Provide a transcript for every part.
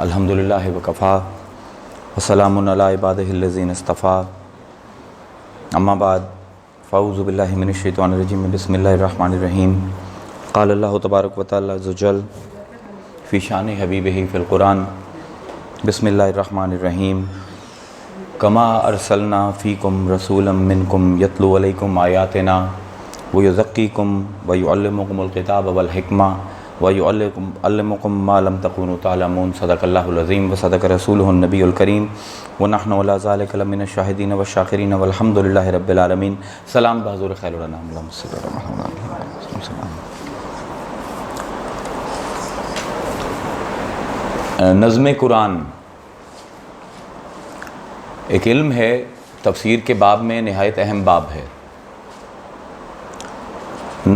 الحمدللہ وکفا وسلام علی عبادہ الذین اصطفیٰ اما بعد فاعوذ باللہ من الشیطان الرجیم بسم اللہ الرحمن الرحیم قال اللہ تبارک و تعالی عز وجل فی شان حبیبہ فی القرآن بسم اللہ الرحمن الرحیم کما ارسلنا فیکم رسولا منکم یتلو علیکم آیاتنا ویزکیکم ویعلمکم الکتاب والحکمہ وَيُعَلِّمُكُم مَّا لَمْ تَكُونُوا تَعْلَمُونَ صدق اللہ العظیم وصدق رسولہ النبی الکریم وَنَحْنُ عَلَىٰ ذَلِكَ لَمِنَ الشَّاهِدِينَ وَالشَّاكِرِينَ وَالْحَمْدُ لِلَّهِ رَبِّ الْعَالَمِينَ۔ سلام بحضور خیر الانام اللہم صلی اللہ علیہ وسلم۔ نظم قرآن ایک علم ہے، تفسیر کے باب میں نہایت اہم باب ہے۔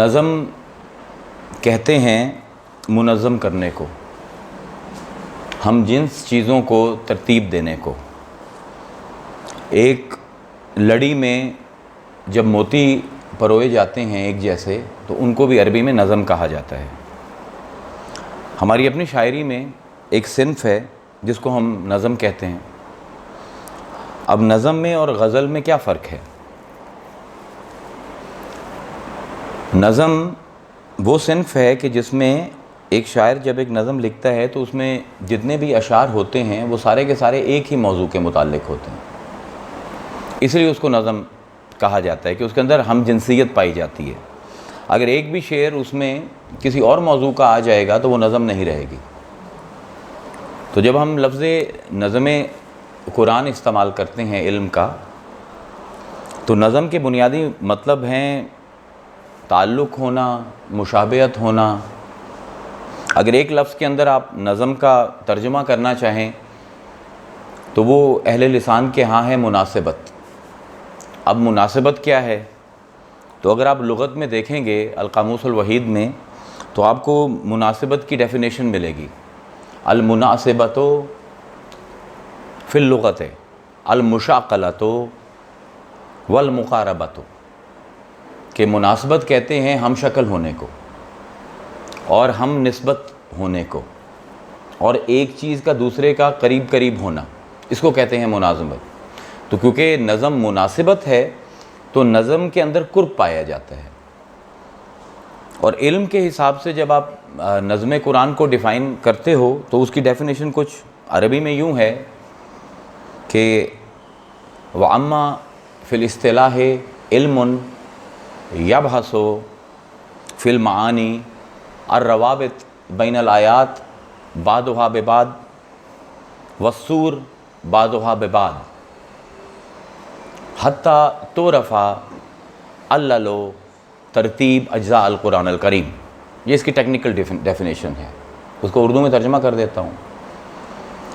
نظم کہتے ہیں منظم کرنے کو، ہم جنس چیزوں کو ترتیب دینے کو۔ ایک لڑی میں جب موتی پروئے جاتے ہیں ایک جیسے، تو ان کو بھی عربی میں نظم کہا جاتا ہے۔ ہماری اپنی شاعری میں ایک صنف ہے جس کو ہم نظم کہتے ہیں۔ اب نظم میں اور غزل میں کیا فرق ہے؟ نظم وہ صنف ہے کہ جس میں ایک شاعر جب ایک نظم لکھتا ہے تو اس میں جتنے بھی اشعار ہوتے ہیں وہ سارے کے سارے ایک ہی موضوع کے متعلق ہوتے ہیں، اس لیے اس کو نظم کہا جاتا ہے کہ اس کے اندر ہم جنسیت پائی جاتی ہے۔ اگر ایک بھی شعر اس میں کسی اور موضوع کا آ جائے گا تو وہ نظم نہیں رہے گی۔ تو جب ہم لفظ نظم قرآن استعمال کرتے ہیں علم کا، تو نظم کے بنیادی مطلب ہیں تعلق ہونا، مشابہت ہونا۔ اگر ایک لفظ کے اندر آپ نظم کا ترجمہ کرنا چاہیں تو وہ اہل لسان کے ہاں ہے مناسبت۔ اب مناسبت کیا ہے؟ تو اگر آپ لغت میں دیکھیں گے القاموس الوحید میں، تو آپ کو مناسبت کی ڈیفینیشن ملے گی۔ المناسبت فی اللغت المشاقلۃ والمقاربۃ، کہ مناسبت کہتے ہیں ہم شکل ہونے کو اور ہم نسبت ہونے کو، اور ایک چیز کا دوسرے کا قریب قریب ہونا، اس کو کہتے ہیں مناسبت۔ تو کیونکہ نظم مناسبت ہے تو نظم کے اندر قرب پایا جاتا ہے۔ اور علم کے حساب سے جب آپ نظم قرآن کو ڈیفائن کرتے ہو تو اس کی ڈیفینیشن کچھ عربی میں یوں ہے کہ وَأَمَّا فِي الْإِصْطِلَاحِ عِلْمٌ يَبْحَثُ فِي الْمَعَانِي الروابط بین الآیات بعضها ببعض والسور بعضها ببعض حتی تعرف علل ترتیب اجزاء القرآن الکریم۔ یہ اس کی ٹیکنیکل ڈیفینیشن ہے، اس کو اردو میں ترجمہ کر دیتا ہوں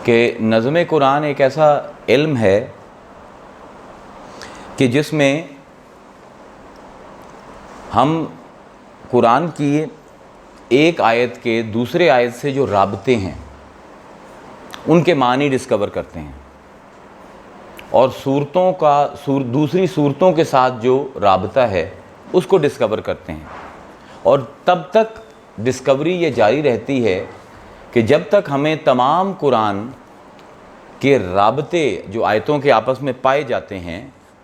کہ نظم قرآن ایک ایسا علم ہے کہ جس میں ہم قرآن کی ایک آیت کے دوسرے آیت سے جو رابطے ہیں ان کے معنی ڈسکور کرتے ہیں، اور صورتوں کا دوسری صورتوں کے ساتھ جو رابطہ ہے اس کو ڈسکور کرتے ہیں۔ اور تب تک ڈسکوری یہ جاری رہتی ہے کہ جب تک ہمیں تمام قرآن کے رابطے جو آیتوں کے آپس میں پائے جاتے ہیں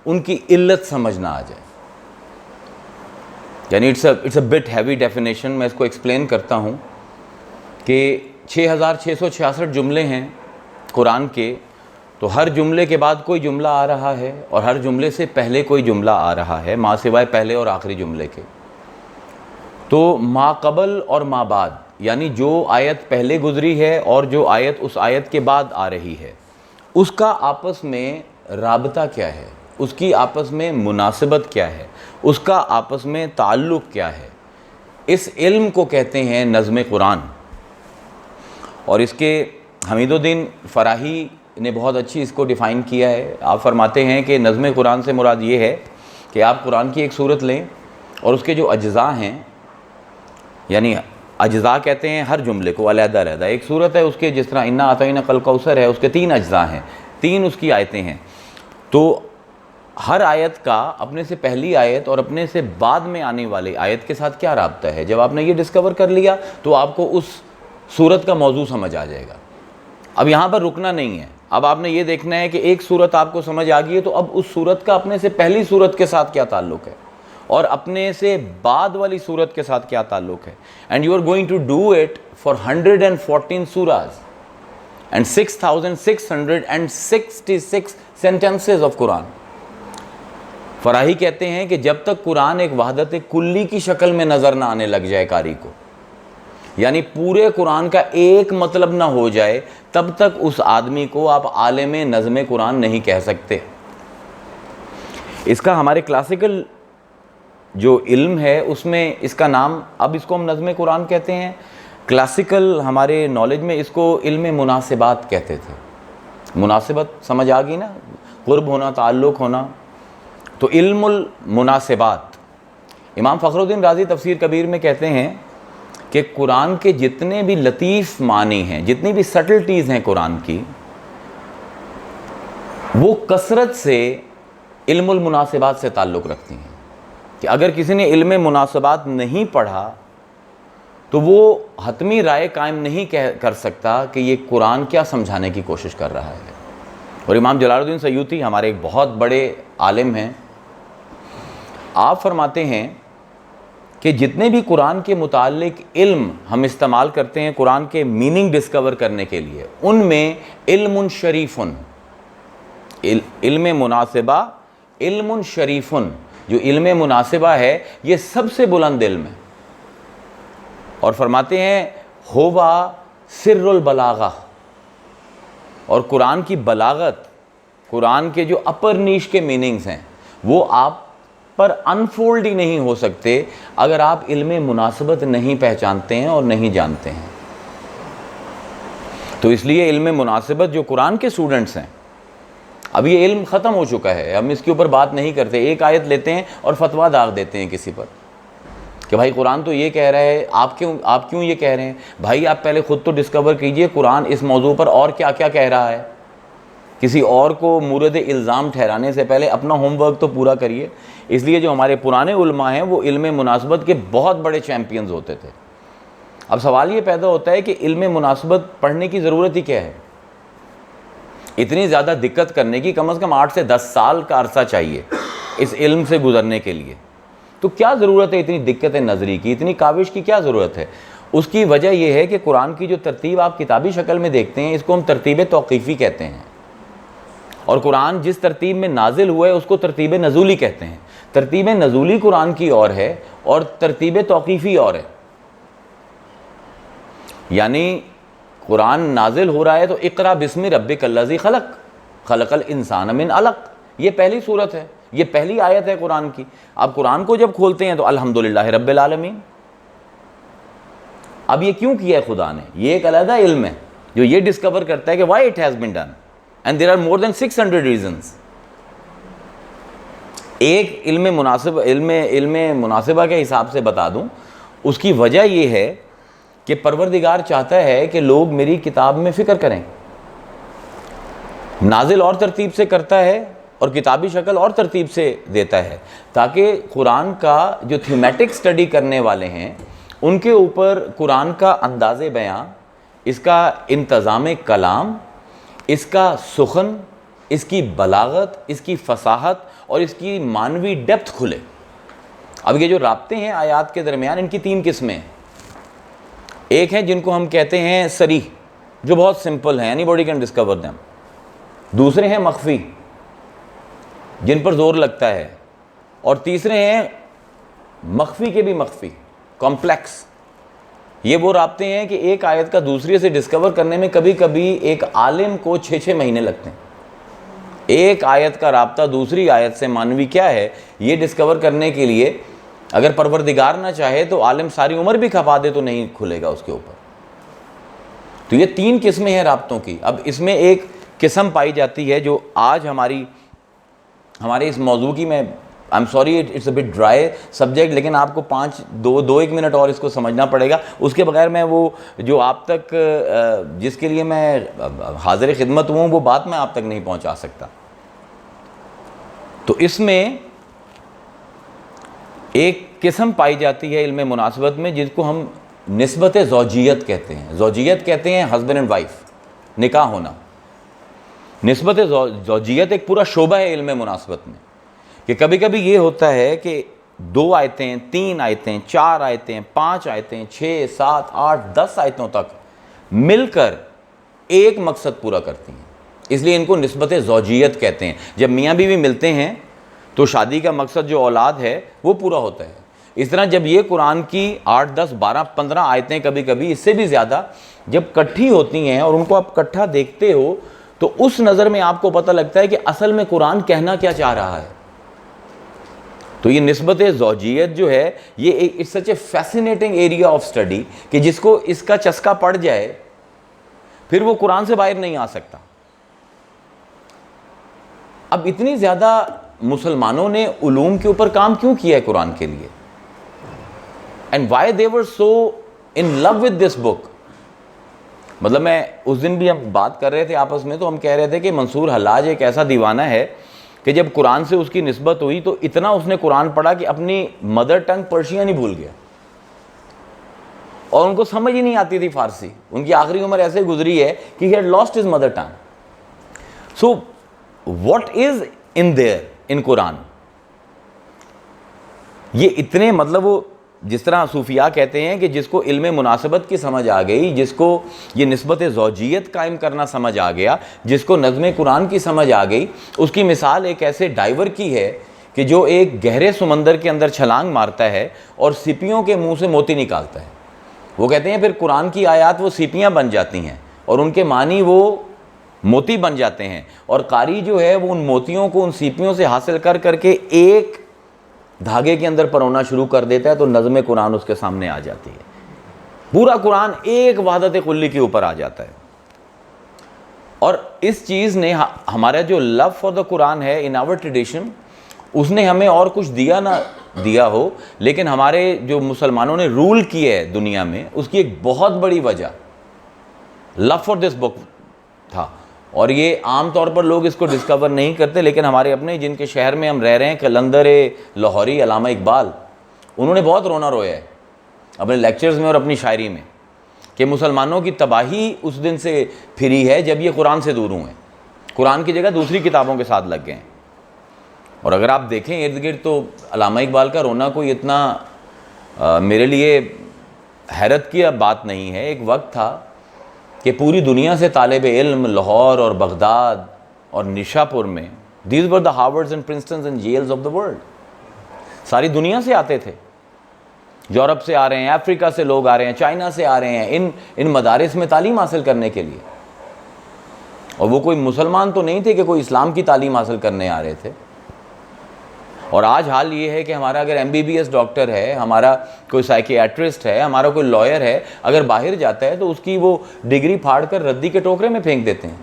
ان کی علت سمجھ نہ آ جائے۔ یعنی it's a bit heavy definition, میں اس کو ایکسپلین کرتا ہوں کہ 6666 جملے ہیں قرآن کے، تو ہر جملے کے بعد کوئی جملہ آ رہا ہے اور ہر جملے سے پہلے کوئی جملہ آ رہا ہے، ما سوائے پہلے اور آخری جملے کے۔ تو ما قبل اور ما بعد، یعنی جو آیت پہلے گزری ہے اور جو آیت اس آیت کے بعد آ رہی ہے، اس کا آپس میں رابطہ کیا ہے، اس کی آپس میں مناسبت کیا ہے، اس کا آپس میں تعلق کیا ہے، اس علم کو کہتے ہیں نظم قرآن۔ اور اس کے حمید الدین فراہی نے بہت اچھی اس کو ڈیفائن کیا ہے۔ آپ فرماتے ہیں کہ نظم قرآن سے مراد یہ ہے کہ آپ قرآن کی ایک صورت لیں اور اس کے جو اجزاء ہیں، یعنی اجزاء کہتے ہیں ہر جملے کو علیحدہ علیحدہ، ایک صورت ہے اس کے، جس طرح انا اعطیناک الکوثر ہے، اس کے 3 اجزاء ہیں، 3 اس کی آیتیں ہیں۔ تو ہر آیت کا اپنے سے پہلی آیت اور اپنے سے بعد میں آنے والی آیت کے ساتھ کیا رابطہ ہے، جب آپ نے یہ ڈسکور کر لیا تو آپ کو اس صورت کا موضوع سمجھ آ جائے گا۔ اب یہاں پر رکنا نہیں ہے، اب آپ نے یہ دیکھنا ہے کہ ایک صورت آپ کو سمجھ آ گئی ہے، تو اب اس صورت کا اپنے سے پہلی صورت کے ساتھ کیا تعلق ہے اور اپنے سے بعد والی صورت کے ساتھ کیا تعلق ہے. And you are going to do it for 114 سوراز and 6666 sentences of Quran. Farahi کہتے ہیں کہ جب تک قرآن ایک وحدت کلی کی شکل میں نظر نہ آنے لگ جائے قاری کو، یعنی پورے قرآن کا ایک مطلب نہ ہو جائے، تب تک اس آدمی کو آپ عالم نظم قرآن نہیں کہہ سکتے. اس کا ہمارے کلاسیکل جو علم ہے اس میں اس کا نام، اب اس کو ہم نظم قرآن کہتے ہیں، کلاسیکل ہمارے نالج میں اس کو علم مناسبات کہتے تھے. مناسبت سمجھ آ گئی نا، قرب ہونا، تعلق ہونا. تو علم المناسبات، امام فخر الدین رازی تفسیر کبیر میں کہتے ہیں کہ قرآن کے جتنے بھی لطیف معنی ہیں، جتنی بھی سٹلٹیز ہیں قرآن کی، وہ کثرت سے علم المناسبات سے تعلق رکھتی ہیں. کہ اگر کسی نے علم مناسبات نہیں پڑھا تو وہ حتمی رائے قائم نہیں کر سکتا کہ یہ قرآن کیا سمجھانے کی کوشش کر رہا ہے. اور امام جلال الدین سیوطی ہمارے ایک بہت بڑے عالم ہیں، آپ فرماتے ہیں کہ جتنے بھی قرآن کے متعلق علم ہم استعمال کرتے ہیں قرآن کے میننگ ڈسکور کرنے کے لیے، ان میں علم شریف، علم مناسبہ، علم شریف، جو علم مناسبہ ہے یہ سب سے بلند علم ہے. اور فرماتے ہیں ہوا سر البلاغہ، اور قرآن کی بلاغت، قرآن کے جو اپر نیش کے میننگز ہیں وہ آپ پر انفولڈ ہی نہیں ہو سکتے اگر آپ علم مناسبت نہیں پہچانتے ہیں اور نہیں جانتے ہیں. تو اس لیے علم مناسبت جو قرآن کے اسٹوڈنٹس ہیں، اب یہ علم ختم ہو چکا ہے، ہم اس کے اوپر بات نہیں کرتے. ایک آیت لیتے ہیں اور فتویٰ داغ دیتے ہیں کسی پر کہ بھائی قرآن تو یہ کہہ رہا ہے، آپ کیوں یہ کہہ رہے ہیں؟ بھائی آپ پہلے خود تو ڈسکور کیجئے قرآن اس موضوع پر اور کیا کیا کہہ رہا ہے. کسی اور کو مورد الزام ٹھہرانے سے پہلے اپنا ہوم ورک تو پورا کریے. اس لیے جو ہمارے پرانے علماء ہیں وہ علم مناسبت کے بہت بڑے چیمپئنز ہوتے تھے. اب سوال یہ پیدا ہوتا ہے کہ علم مناسبت پڑھنے کی ضرورت ہی کیا ہے؟ اتنی زیادہ دقت کرنے کی کم از کم 8 سے 10 سال کا عرصہ چاہیے اس علم سے گزرنے کے لیے. تو کیا ضرورت ہے اتنی دقت نظری کی، اتنی کاوش کی کیا ضرورت ہے؟ اس کی وجہ یہ ہے کہ قرآن کی جو ترتیب آپ کتابی شکل میں دیکھتے ہیں اس کو ہم ترتیب توقیفی کہتے ہیں، اور قرآن جس ترتیب میں نازل ہوا ہے اس کو ترتیب نزولی کہتے ہیں. ترتیب نزولی قرآن کی اور ہے اور ترتیب توقیفی اور ہے. یعنی قرآن نازل ہو رہا ہے تو اقرا بسم ربک الذی خلق، خلق الانسان من علق، یہ پہلی صورت ہے، یہ پہلی آیت ہے قرآن کی. آپ قرآن کو جب کھولتے ہیں تو الحمدللہ رب العالمین. اب یہ کیوں کیا ہے خدا نے؟ یہ ایک علیحدہ علم ہے جو یہ ڈسکور کرتا ہے کہ why it has been done and there are more than 600 reasons. ایک علم مناسبہ کے حساب سے بتا دوں، اس کی وجہ یہ ہے کہ پروردگار چاہتا ہے کہ لوگ میری کتاب میں فکر کریں. نازل اور ترتیب سے کرتا ہے اور کتابی شکل اور ترتیب سے دیتا ہے، تاکہ قرآن کا جو تھیمیٹک سٹڈی کرنے والے ہیں ان کے اوپر قرآن کا انداز بیان، اس کا انتظام کلام، اس کا سخن، اس کی بلاغت، اس کی فصاحت اور اس کی معنوی ڈیپتھ کھلے. اب یہ جو رابطے ہیں آیات کے درمیان، ان کی 3 قسمیں ہیں. ایک ہیں جن کو ہم کہتے ہیں صریح، جو بہت سمپل ہیں، any body can discover them. دوسرے ہیں مخفی، جن پر زور لگتا ہے. اور تیسرے ہیں مخفی کے بھی مخفی، کمپلیکس. یہ وہ رابطے ہیں کہ ایک آیت کا دوسرے سے ڈسکور کرنے میں کبھی کبھی ایک عالم کو 6 مہینے لگتے ہیں. ایک آیت کا رابطہ دوسری آیت سے معنوی کیا ہے یہ ڈسکور کرنے کے لیے اگر پروردگار نہ چاہے تو عالم ساری عمر بھی کھپا دے تو نہیں کھلے گا اس کے اوپر. تو یہ 3 قسمیں ہیں رابطوں کی. اب اس میں ایک قسم پائی جاتی ہے جو آج ہمارے اس موضوع کی، میں I am sorry it's a bit dry subject, لیکن آپ کو 2-1 منٹ اور اس کو سمجھنا پڑے گا. اس کے بغیر میں وہ جو آپ تک جس کے لیے میں حاضر خدمت ہوں وہ بات میں آپ تک نہیں پہنچا سکتا. تو اس میں ایک قسم پائی جاتی ہے علم مناسبت میں جس کو ہم نسبت زوجیت کہتے ہیں. زوجیت کہتے ہیں ہسبینڈ اینڈ وائف، نکاح ہونا. نسبت زوجیت ایک پورا شعبہ ہے علم مناسبت میں, کہ کبھی کبھی یہ ہوتا ہے کہ 2 آیتیں, 3 آیتیں, 4 آیتیں, 5 آیتیں, 6, 7, 8, 10 آیتوں تک مل کر ایک مقصد پورا کرتی ہیں, اس لیے ان کو نسبت زوجیت کہتے ہیں. جب میاں بیوی ملتے ہیں تو شادی کا مقصد جو اولاد ہے وہ پورا ہوتا ہے. اس طرح جب یہ قرآن کی 8, 10, 12, 15 آیتیں, کبھی کبھی اس سے بھی زیادہ جب کٹھی ہوتی ہیں اور ان کو آپ کٹھا دیکھتے ہو تو اس نظر میں آپ کو پتہ لگتا ہے کہ اصل میں قرآن کہنا کیا چاہ رہا ہے. تو یہ نسبت زوجیت جو ہے یہ it's such a fascinating area of study کہ جس کو اس کا چسکا پڑ جائے پھر وہ قرآن سے باہر نہیں آ سکتا. اب اتنی زیادہ مسلمانوں نے علوم کے اوپر کام کیوں کیا ہے قرآن کے لیے, and why they were so in love with this book. مطلب میں اس دن بھی ہم بات کر رہے تھے آپس میں, تو ہم کہہ رہے تھے کہ منصور حلاج ایک ایسا دیوانہ ہے کہ جب قرآن سے اس کی نسبت ہوئی تو اتنا اس نے قرآن پڑھا کہ اپنی مدر ٹنگ پرشین ہی بھول گیا, اور ان کو سمجھ ہی نہیں آتی تھی فارسی. ان کی آخری عمر ایسے گزری ہے کہ he had lost his mother tongue. So what is in there in قرآن؟ یہ اتنے مطلب وہ جس طرح صوفیاء کہتے ہیں کہ جس کو علم مناسبت کی سمجھ آ گئی, جس کو یہ نسبت زوجیت قائم کرنا سمجھ آ گیا, جس کو نظم قرآن کی سمجھ آ گئی, اس کی مثال ایک ایسے ڈائیور کی ہے کہ جو ایک گہرے سمندر کے اندر چھلانگ مارتا ہے اور سیپیوں کے منہ سے موتی نکالتا ہے. وہ کہتے ہیں پھر قرآن کی آیات وہ سیپیاں بن جاتی ہیں اور ان کے معنی وہ موتی بن جاتے ہیں, اور قاری جو ہے وہ ان موتیوں کو ان سیپیوں سے حاصل کر کر کے ایک دھاگے کے اندر پرونا شروع کر دیتا ہے, تو نظم قرآن اس کے سامنے آ جاتی ہے. پورا قرآن ایک وحدت کلی کے اوپر آ جاتا ہے. اور اس چیز نے ہمارا جو لو فار دا قرآن ہے ان آور ٹریڈیشن, اس نے ہمیں اور کچھ دیا نہ دیا ہو, لیکن ہمارے جو مسلمانوں نے رول کیا ہے دنیا میں اس کی ایک بہت بڑی وجہ لو فار دس بک تھا. اور یہ عام طور پر لوگ اس کو ڈسکور نہیں کرتے, لیکن ہمارے اپنے جن کے شہر میں ہم رہ رہے ہیں, قلندر لاہوری علامہ اقبال, انہوں نے بہت رونا رویا ہے اپنے لیکچرز میں اور اپنی شاعری میں کہ مسلمانوں کی تباہی اس دن سے پھری ہے جب یہ قرآن سے دور ہوئے, قرآن کی جگہ دوسری کتابوں کے ساتھ لگ گئے ہیں. اور اگر آپ دیکھیں ارد گرد تو علامہ اقبال کا رونا کوئی اتنا میرے لیے حیرت کی بات نہیں ہے. ایک وقت تھا کہ پوری دنیا سے طالب علم لاہور اور بغداد اور نشاپور میں, these were the Harvards and Princetons and Yales of the world, ساری دنیا سے آتے تھے, یورپ سے آ رہے ہیں, افریقہ سے لوگ آ رہے ہیں, چائنا سے آ رہے ہیں ان مدارس میں تعلیم حاصل کرنے کے لیے. اور وہ کوئی مسلمان تو نہیں تھے کہ کوئی اسلام کی تعلیم حاصل کرنے آ رہے تھے. اور آج حال یہ ہے کہ ہمارا اگر MBBS ڈاکٹر ہے, ہمارا کوئی سائیکیاٹرسٹ ہے, ہمارا کوئی لائر ہے, اگر باہر جاتا ہے تو اس کی وہ ڈگری پھاڑ کر ردی کے ٹوکرے میں پھینک دیتے ہیں.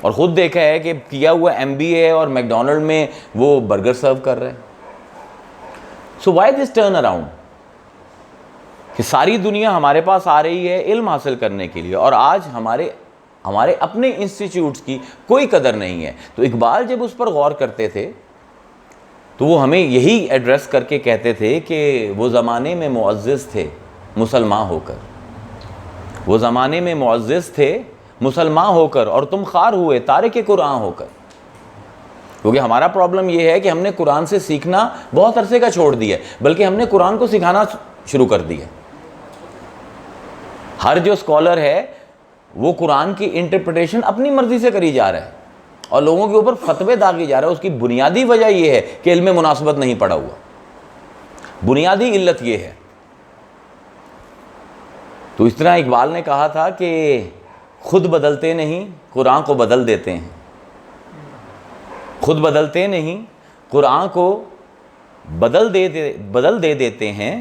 اور خود دیکھا ہے کہ کیا ہوا MBA اور میکڈونلڈ میں وہ برگر سرو کر رہے ہیں. So why this turn around کہ ساری دنیا ہمارے پاس آ رہی ہے علم حاصل کرنے کے لیے, اور آج ہمارے اپنے انسٹیٹیوٹس کی کوئی قدر نہیں ہے. تو اقبال جب اس پر غور کرتے تھے تو وہ ہمیں یہی ایڈریس کر کے کہتے تھے کہ وہ زمانے میں معزز تھے مسلمان ہو کر, وہ زمانے میں معزز تھے مسلمان ہو کر, اور تم خوار ہوئے تارک قرآن ہو کر. کیونکہ ہمارا پرابلم یہ ہے کہ ہم نے قرآن سے سیکھنا بہت عرصے کا چھوڑ دیا ہے, بلکہ ہم نے قرآن کو سکھانا شروع کر دیا. ہر جو اسکالر ہے وہ قرآن کی انٹرپریٹیشن اپنی مرضی سے کری جا رہا ہے اور لوگوں کے اوپر فتوے داغی جا رہا ہے. اس کی بنیادی وجہ یہ ہے کہ علم مناسبت نہیں پڑا ہوا, بنیادی علت یہ ہے. تو اس طرح اقبال نے کہا تھا کہ خود بدلتے نہیں قرآن کو بدل دیتے ہیں, خود بدلتے نہیں قرآن کو بدل دے دیتے ہیں,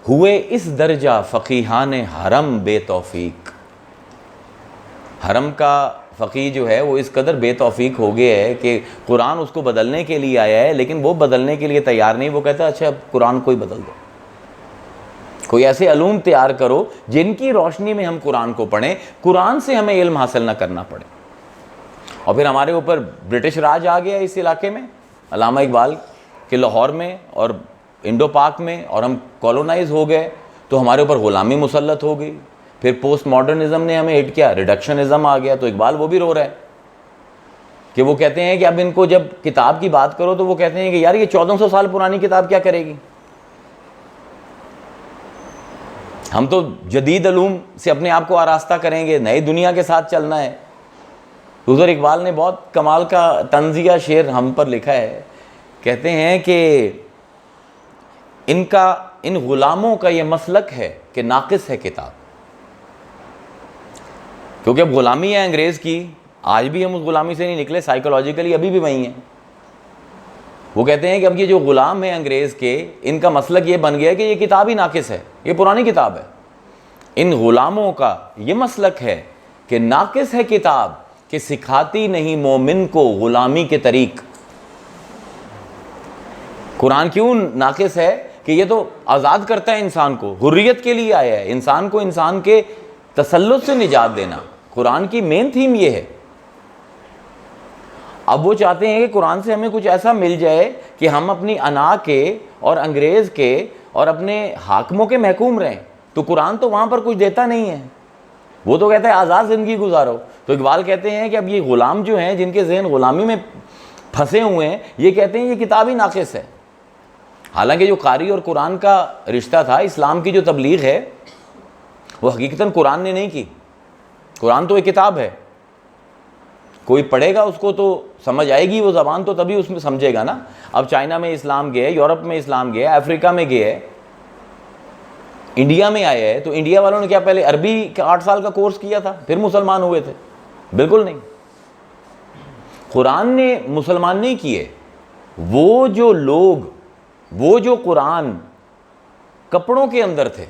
ہوئے اس درجہ فقیہان حرم بے توفیق. حرم کا فقیہ جو ہے وہ اس قدر بے توفیق ہو گیا ہے کہ قرآن اس کو بدلنے کے لیے آیا ہے, لیکن وہ بدلنے کے لیے تیار نہیں. وہ کہتا ہے اچھا اب قرآن کو ہی بدل دو, کوئی ایسے علوم تیار کرو جن کی روشنی میں ہم قرآن کو پڑھیں, قرآن سے ہمیں علم حاصل نہ کرنا پڑے. اور پھر ہمارے اوپر برٹش راج آ گیا اس علاقے میں علامہ اقبال کے لاہور میں اور انڈو پاک میں, اور ہم کالونائز ہو گئے, تو ہمارے اوپر غلامی مسلط ہو گئی, پھر پوسٹ ماڈرنزم نے ہمیں ہٹ کیا, ریڈکشنزم آ گیا. تو اقبال وہ بھی رو رہا ہے کہ وہ کہتے ہیں کہ اب ان کو جب کتاب کی بات کرو تو وہ کہتے ہیں کہ یار یہ 1400 سال پرانی کتاب کیا کرے گی, ہم تو جدید علوم سے اپنے آپ کو آراستہ کریں گے, نئی دنیا کے ساتھ چلنا ہے. حضور اقبال نے بہت کمال کا طنزیہ شعر ہم پر لکھا ہے. کہتے ہیں کہ ان غلاموں کا یہ مسلک ہے کہ ناقص ہے کتاب. کیونکہ اب غلامی ہے انگریز کی, آج بھی ہم اس غلامی سے نہیں نکلے, سائیکولوجیکلی ابھی بھی وہیں ہیں. وہ کہتے ہیں کہ اب یہ جو غلام ہیں انگریز کے, ان کا مسلک یہ بن گیا کہ یہ کتاب ہی ناقص ہے, یہ پرانی کتاب ہے. ان غلاموں کا یہ مسلک ہے کہ ناقص ہے کتاب کہ سکھاتی نہیں مومن کو غلامی کے طریق. قرآن کیوں ناقص ہے کہ یہ تو آزاد کرتا ہے انسان کو, حریت کے لیے آیا ہے, انسان کو انسان کے تسلط سے نجات دینا. قرآن کی مین تھیم یہ ہے. اب وہ چاہتے ہیں کہ قرآن سے ہمیں کچھ ایسا مل جائے کہ ہم اپنی انا کے اور انگریز کے اور اپنے حاکموں کے محکوم رہیں. تو قرآن تو وہاں پر کچھ دیتا نہیں ہے, وہ تو کہتا ہے آزاد زندگی گزارو. تو اقبال کہتے ہیں کہ اب یہ غلام جو ہیں, جن کے ذہن غلامی میں پھنسے ہوئے ہیں, یہ کہتے ہیں یہ کتاب ہی ناقص ہے. حالانکہ جو قاری اور قرآن کا رشتہ تھا, اسلام کی جو تبلیغ ہے وہ حقیقتاً قرآن نے نہیں کی. قرآن تو ایک کتاب ہے, کوئی پڑھے گا اس کو تو سمجھ آئے گی وہ زبان, تو تبھی اس میں سمجھے گا نا. اب چائنا میں اسلام گیا, یورپ میں اسلام گیا, افریقہ میں گیا, انڈیا میں آیا ہے, تو انڈیا والوں نے کیا پہلے عربی کا 8 سال کا کورس کیا تھا پھر مسلمان ہوئے تھے؟ بالکل نہیں. قرآن نے مسلمان نہیں کیے, وہ جو لوگ, وہ جو قرآن کپڑوں کے اندر تھے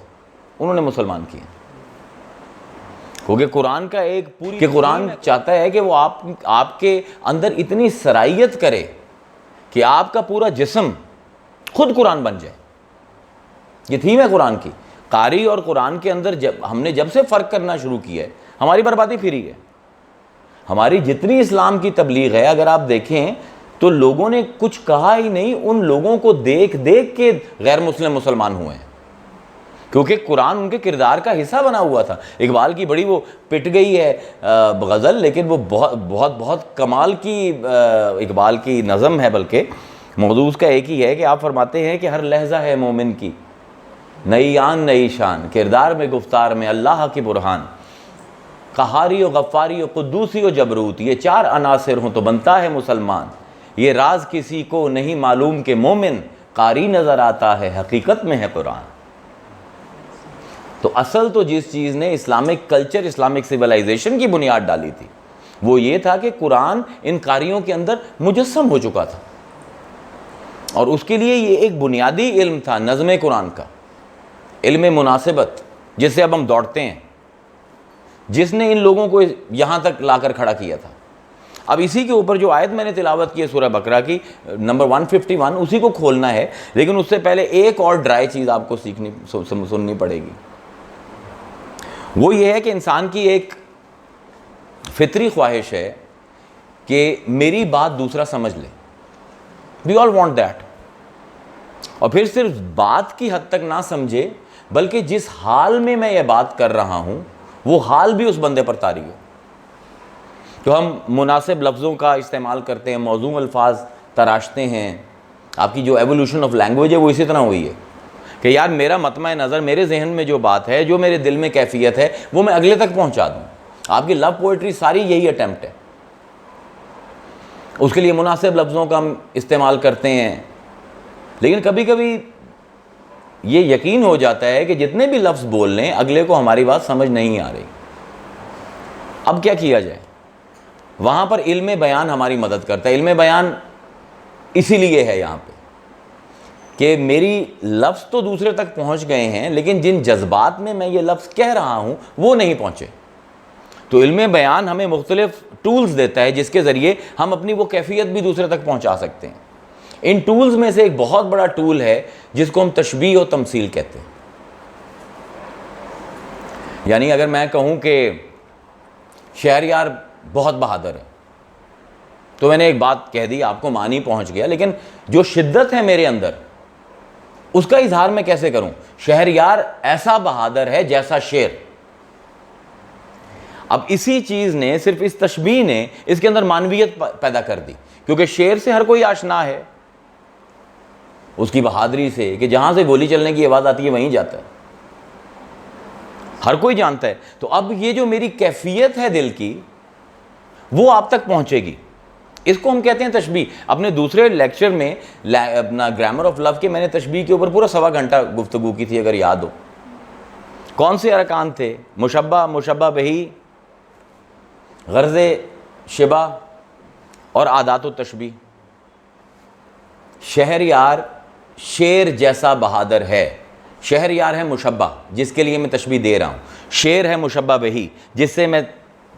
انہوں نے مسلمان کیے. کیونکہ قرآن کا ایک پوری, کہ قرآن چاہتا ہے کہ وہ آپ کے اندر اتنی صلاحیت کرے کہ آپ کا پورا جسم خود قرآن بن جائے. یہ تھیم ہے قرآن کی. قاری اور قرآن کے اندر ہم نے جب سے فرق کرنا شروع کیا ہے, ہماری بربادی پھری ہے. ہماری جتنی اسلام کی تبلیغ ہے, اگر آپ دیکھیں تو لوگوں نے کچھ کہا ہی نہیں, ان لوگوں کو دیکھ دیکھ کے غیر مسلم مسلمان ہوئے ہیں, کیونکہ قرآن ان کے کردار کا حصہ بنا ہوا تھا. اقبال کی بڑی وہ پٹ گئی ہے غزل, لیکن وہ بہت بہت بہت کمال کی اقبال کی نظم ہے. بلکہ موضوع اس کا ایک ہی ہے کہ آپ فرماتے ہیں کہ ہر لحظہ ہے مومن کی نئی آن نئی شان, کردار میں گفتار میں اللہ کی برہان, قہاری و غفاری و قدوسی و جبروت, یہ 4 عناصر ہوں تو بنتا ہے مسلمان. یہ راز کسی کو نہیں معلوم کہ مومن قاری نظر آتا ہے, حقیقت میں ہے قرآن. تو اصل تو جس چیز نے اسلامک کلچر, اسلامک سیولائزیشن کی بنیاد ڈالی تھی, وہ یہ تھا کہ قرآن ان قاریوں کے اندر مجسم ہو چکا تھا. اور اس کے لیے یہ ایک بنیادی علم تھا نظم قرآن کا, علم مناسبت, جس سے اب ہم دوڑتے ہیں, جس نے ان لوگوں کو یہاں تک لا کر کھڑا کیا تھا. اب اسی کے اوپر جو آیت میں نے تلاوت کی ہے سورہ بقرہ کی نمبر 151, اسی کو کھولنا ہے. لیکن اس سے پہلے ایک اور ڈرائی چیز آپ کو سننی پڑے گی. وہ یہ ہے کہ انسان کی ایک فطری خواہش ہے کہ میری بات دوسرا سمجھ لے. وی آل وانٹ دیٹ. اور پھر صرف بات کی حد تک نہ سمجھے, بلکہ جس حال میں میں یہ بات کر رہا ہوں وہ حال بھی اس بندے پر طاری ہو. تو ہم مناسب لفظوں کا استعمال کرتے ہیں, موزوں الفاظ تراشتے ہیں. آپ کی جو ایولیوشن آف لینگویج ہے وہ اسی طرح ہوئی ہے کہ یار میرا مطمع نظر, میرے ذہن میں جو بات ہے, جو میرے دل میں کیفیت ہے, وہ میں اگلے تک پہنچا دوں. آپ کی لو پوئٹری ساری یہی اٹیمپٹ ہے. اس کے لیے مناسب لفظوں کا ہم استعمال کرتے ہیں, لیکن کبھی کبھی یہ یقین ہو جاتا ہے کہ جتنے بھی لفظ بول لیں اگلے کو ہماری بات سمجھ نہیں آ رہی. اب کیا کیا جائے؟ وہاں پر علم بیان ہماری مدد کرتا ہے. علم بیان اسی لیے ہے یہاں پہ کہ میری لفظ تو دوسرے تک پہنچ گئے ہیں, لیکن جن جذبات میں یہ لفظ کہہ رہا ہوں وہ نہیں پہنچے. تو علم بیان ہمیں مختلف ٹولز دیتا ہے جس کے ذریعے ہم اپنی وہ کیفیت بھی دوسرے تک پہنچا سکتے ہیں. ان ٹولز میں سے ایک بہت بڑا ٹول ہے جس کو ہم تشبیہ و تمثیل کہتے ہیں. یعنی اگر میں کہوں کہ شہریار بہت بہادر ہے, تو میں نے ایک بات کہہ دی, آپ کو معنی پہنچ گیا, لیکن جو شدت ہے میرے اندر اس کا اظہار میں کیسے کروں؟ شہریار ایسا بہادر ہے جیسا شیر. اب اسی چیز نے صرف اس تشبیہ نے اس کے اندر معنویت پیدا کر دی، کیونکہ شیر سے ہر کوئی آشنا ہے، اس کی بہادری سے کہ جہاں سے گولی چلنے کی آواز آتی ہے وہیں جاتا ہے، ہر کوئی جانتا ہے۔ تو اب یہ جو میری کیفیت ہے دل کی وہ آپ تک پہنچے گی، اس کو ہم کہتے ہیں تشبیہ۔ اپنے دوسرے لیکچر میں اپنا گرامر آف لو کے میں نے تشبیہ کے اوپر پورا 1.25 گھنٹہ گفتگو کی تھی، اگر یاد ہو۔ کون سے ارکان تھے؟ مشبہ، مشبہ بہی، غرض شبہ اور عادات و تشبیہ۔ شہریار شیر جیسا بہادر ہے، شہریار ہے مشبہ جس کے لیے میں تشبیہ دے رہا ہوں، شیر ہے مشبہ بہی جس سے میں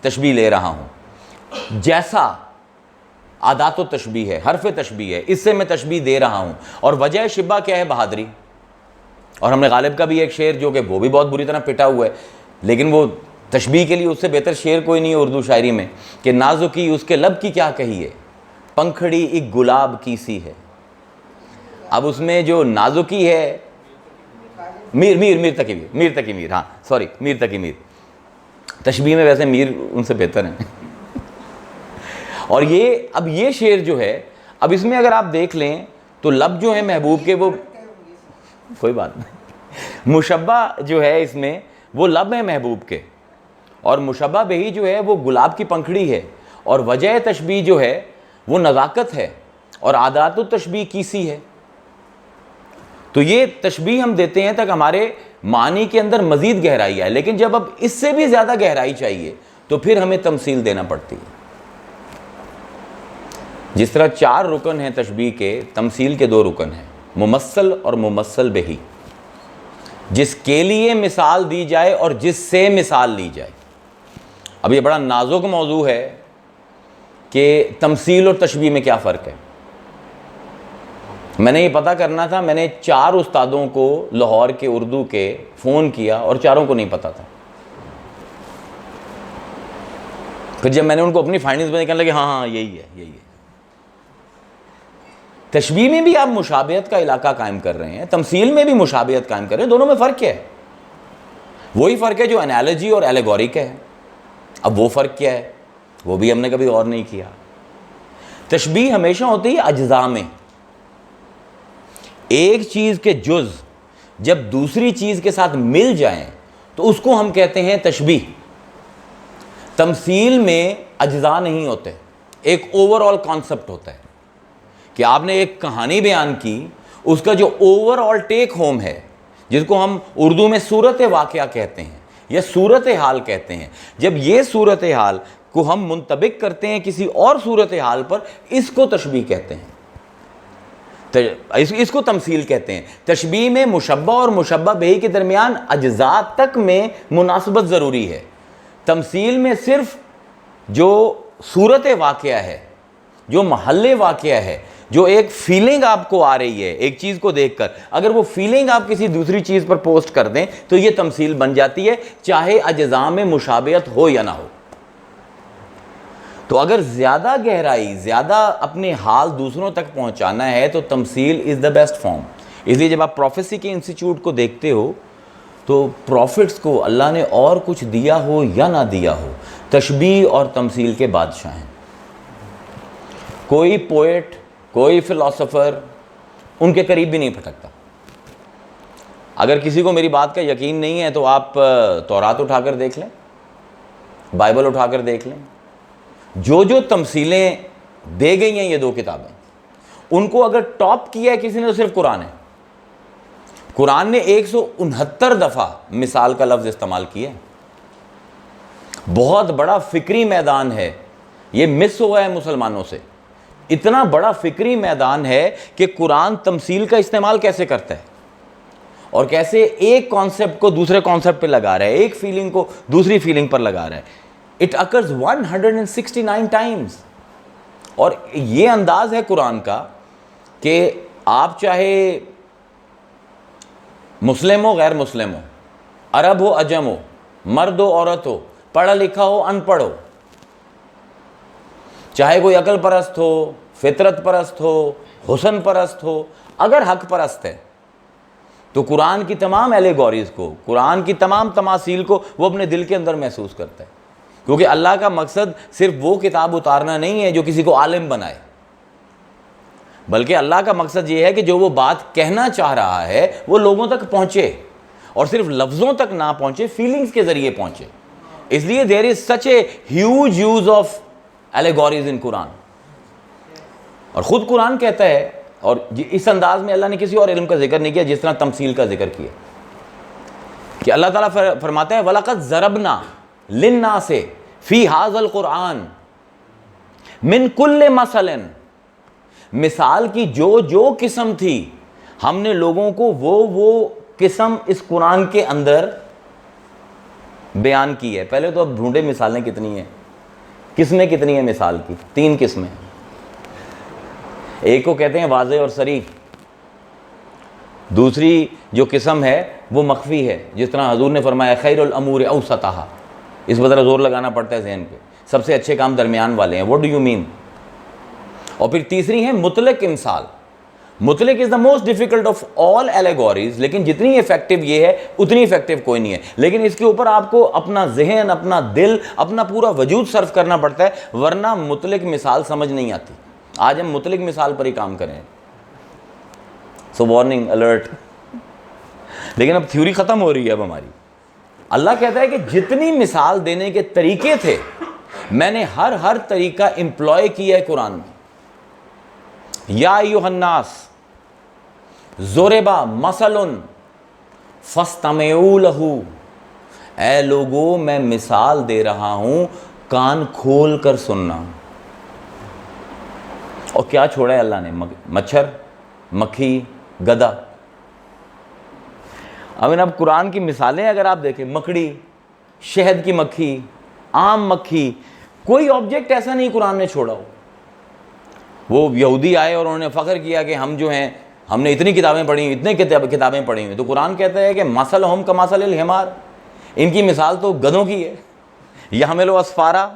تشبیہ لے رہا ہوں، جیسا عادات و تشبیہ ہے، حرف تشبیہ ہے، اس سے میں تشبیہ دے رہا ہوں۔ اور وجہ شبہ کیا ہے؟ بہادری۔ اور ہم نے غالب کا بھی ایک شعر جو کہ وہ بھی بہت بری طرح پٹا ہوا ہے، لیکن وہ تشبیہ کے لیے اس سے بہتر شعر کوئی نہیں ہے اردو شاعری میں، کہ نازکی اس کے لب کی کیا کہی ہے، پنکھڑی ایک گلاب کی سی ہے۔ اب اس میں جو نازکی ہے میر تقی میر، ہاں سوری، میر تقی میر، تشبیہ میں ویسے میر ان سے بہتر ہیں۔ اور یہ شعر جو ہے، اب اس میں اگر آپ دیکھ لیں تو لب جو ہے محبوب کے، وہ کوئی بات نہیں، مشبہ جو ہے اس میں وہ لب ہے محبوب کے، اور مشبہ بہی جو ہے وہ گلاب کی پنکھڑی ہے، اور وجہ تشبیہ جو ہے وہ نزاکت ہے، اور عادات و تشبیہ کیسی ہے۔ تو یہ تشبیہ ہم دیتے ہیں تک ہمارے معنی کے اندر مزید گہرائی ہے، لیکن جب اب اس سے بھی زیادہ گہرائی چاہیے تو پھر ہمیں تمثیل دینا پڑتی ہے۔ جس طرح 4 رکن ہیں تشبیہ کے، تمثیل کے 2 رکن ہیں، ممثل اور ممثل بہی، جس کے لیے مثال دی جائے اور جس سے مثال لی جائے۔ اب یہ بڑا نازک موضوع ہے کہ تمثیل اور تشبیہ میں کیا فرق ہے۔ میں نے یہ پتہ کرنا تھا، میں نے 4 استادوں کو لاہور کے اردو کے فون کیا اور 4 کو نہیں پتہ تھا۔ پھر جب میں نے ان کو اپنی فائنڈنگز میں کہنے لگے ہاں یہی ہے۔ تشبیہ میں بھی آپ مشابہت کا علاقہ قائم کر رہے ہیں، تمثیل میں بھی مشابہت قائم کر رہے ہیں، دونوں میں فرق کیا ہے؟ وہی فرق ہے جو انالوجی اور ایلیگوری کا ہے۔ اب وہ فرق کیا ہے وہ بھی ہم نے کبھی غور نہیں کیا۔ تشبیہ ہمیشہ ہوتی ہے اجزاء میں، ایک چیز کے جز جب دوسری چیز کے ساتھ مل جائیں تو اس کو ہم کہتے ہیں تشبیہ۔ تمثیل میں اجزاء نہیں ہوتے، ایک اوور آل کانسیپٹ ہوتا ہے کہ آپ نے ایک کہانی بیان کی، اس کا جو اوور آل ٹیک ہوم ہے، جس کو ہم اردو میں صورت واقعہ کہتے ہیں یا صورت حال کہتے ہیں، جب یہ صورت حال کو ہم منطبق کرتے ہیں کسی اور صورت حال پر، اس کو تشبیہ کہتے ہیں، اس کو تمثیل کہتے ہیں۔ تشبیہ میں مشبہ اور مشبہ بہی کے درمیان اجزاء تک میں مناسبت ضروری ہے۔ تمثیل میں صرف جو صورت واقعہ ہے، جو محل واقعہ ہے، جو ایک فیلنگ آپ کو آ رہی ہے ایک چیز کو دیکھ کر، اگر وہ فیلنگ آپ کسی دوسری چیز پر پوسٹ کر دیں تو یہ تمثیل بن جاتی ہے، چاہے اجزاء میں مشابہت ہو یا نہ ہو۔ تو اگر زیادہ گہرائی، زیادہ اپنے حال دوسروں تک پہنچانا ہے تو تمثیل از دا بیسٹ فارم۔ اس لیے جب آپ پروفیسی کے انسٹیٹیوٹ کو دیکھتے ہو تو پروفٹس کو اللہ نے اور کچھ دیا ہو یا نہ دیا ہو، تشبیہ اور تمثیل کے بادشاہ ہیں۔ کوئی پوئٹ، کوئی فلاسفر ان کے قریب بھی نہیں پھٹکتا۔ اگر کسی کو میری بات کا یقین نہیں ہے تو آپ تورات اٹھا کر دیکھ لیں، بائبل اٹھا کر دیکھ لیں، جو تمثیلیں دے گئی ہیں یہ 2 کتابیں، ان کو اگر ٹاپ کیا ہے کسی نے تو صرف قرآن ہے۔ قرآن نے 169 دفعہ مثال کا لفظ استعمال کیا ہے۔ بہت بڑا فکری میدان ہے، یہ مس ہوا ہے مسلمانوں سے۔ اتنا بڑا فکری میدان ہے کہ قرآن تمثیل کا استعمال کیسے کرتا ہے اور کیسے ایک کانسیپٹ کو دوسرے کانسیپٹ پہ لگا رہا ہے، ایک فیلنگ کو دوسری فیلنگ پر لگا رہا ہے۔ It occurs 169 times۔ اور یہ انداز ہے قرآن کا کہ آپ چاہے مسلم ہو غیر مسلم ہو، عرب ہو عجم ہو، مرد ہو عورت ہو، پڑھا لکھا ہو ان پڑھ ہو، چاہے کوئی عقل پرست ہو، فطرت پرست ہو، حسن پرست ہو، اگر حق پرست ہے تو قرآن کی تمام ایلیگوریز کو، قرآن کی تمام تماثیل کو وہ اپنے دل کے اندر محسوس کرتا ہے۔ کیونکہ اللہ کا مقصد صرف وہ کتاب اتارنا نہیں ہے جو کسی کو عالم بنائے، بلکہ اللہ کا مقصد یہ ہے کہ جو وہ بات کہنا چاہ رہا ہے وہ لوگوں تک پہنچے، اور صرف لفظوں تک نہ پہنچے، فیلنگز کے ذریعے پہنچے۔ اس لیے there is such a huge use of allegories in قرآن، اور خود قرآن کہتا ہے، اور اس انداز میں اللہ نے کسی اور علم کا ذکر نہیں کیا جس طرح تمثیل کا ذکر کیا، کہ اللہ تعالیٰ فرماتے ہیں وَلَقَدْ ضَرَبْنَا لِلنَّاسِ فِي هَذَا الْقُرْآنِ مِنْ كُلِّ مَثَلٍ، مثال کی جو قسم تھی ہم نے لوگوں کو وہ قسم اس قرآن کے اندر بیان کی ہے۔ پہلے تو اب ڈھونڈے مثالیں کتنی ہیں، قسمیں کتنی ہیں مثال کی؟ 3 قسمیں۔ ایک کو کہتے ہیں واضح اور صریح، دوسری جو قسم ہے وہ مخفی ہے، جس طرح حضور نے فرمایا خیر الامور اوسطھا، اس پر ذرا زور لگانا پڑتا ہے ذہن پہ، سب سے اچھے کام درمیان والے ہیں۔ What do you mean? اور پھر تیسری ہے مطلق امثال۔ مطلق is the most difficult of all allegories, لیکن جتنی افیکٹو یہ ہے اتنی افیکٹو کوئی نہیں ہے، لیکن اس کے اوپر آپ کو اپنا ذہن، اپنا دل، اپنا پورا وجود صرف کرنا پڑتا ہے، ورنہ مطلق مثال سمجھ نہیں آتی۔ آج ہم مطلق مثال پر ہی کام کریں، سو وارننگ الرٹ، لیکن اب تھیوری ختم ہو رہی ہے اب ہماری۔ اللہ کہتا ہے کہ جتنی مثال دینے کے طریقے تھے میں نے ہر طریقہ امپلوائے کیا ہے قرآن میں۔ یا ایھا الناس ضرب مثل فاستمعوا لہ، اے لوگوں میں مثال دے رہا ہوں، کان کھول کر سننا۔ اور کیا چھوڑا ہے اللہ نے؟ مچھر، مکھی، گدھا۔ اب قرآن کی مثالیں اگر آپ دیکھیں، مکڑی، شہد کی مکھی، عام مکھی، کوئی آبجیکٹ ایسا نہیں قرآن نے چھوڑا ہو۔ وہ یہودی آئے اور انہوں نے فخر کیا کہ ہم جو ہیں ہم نے اتنی کتابیں پڑھی ہیں، اتنے کتابیں پڑھی ہیں، تو قرآن کہتا ہے کہ مثلہم کمثل الحمار، ان کی مثال تو گدھوں کی ہے۔ یحمل اسفارا،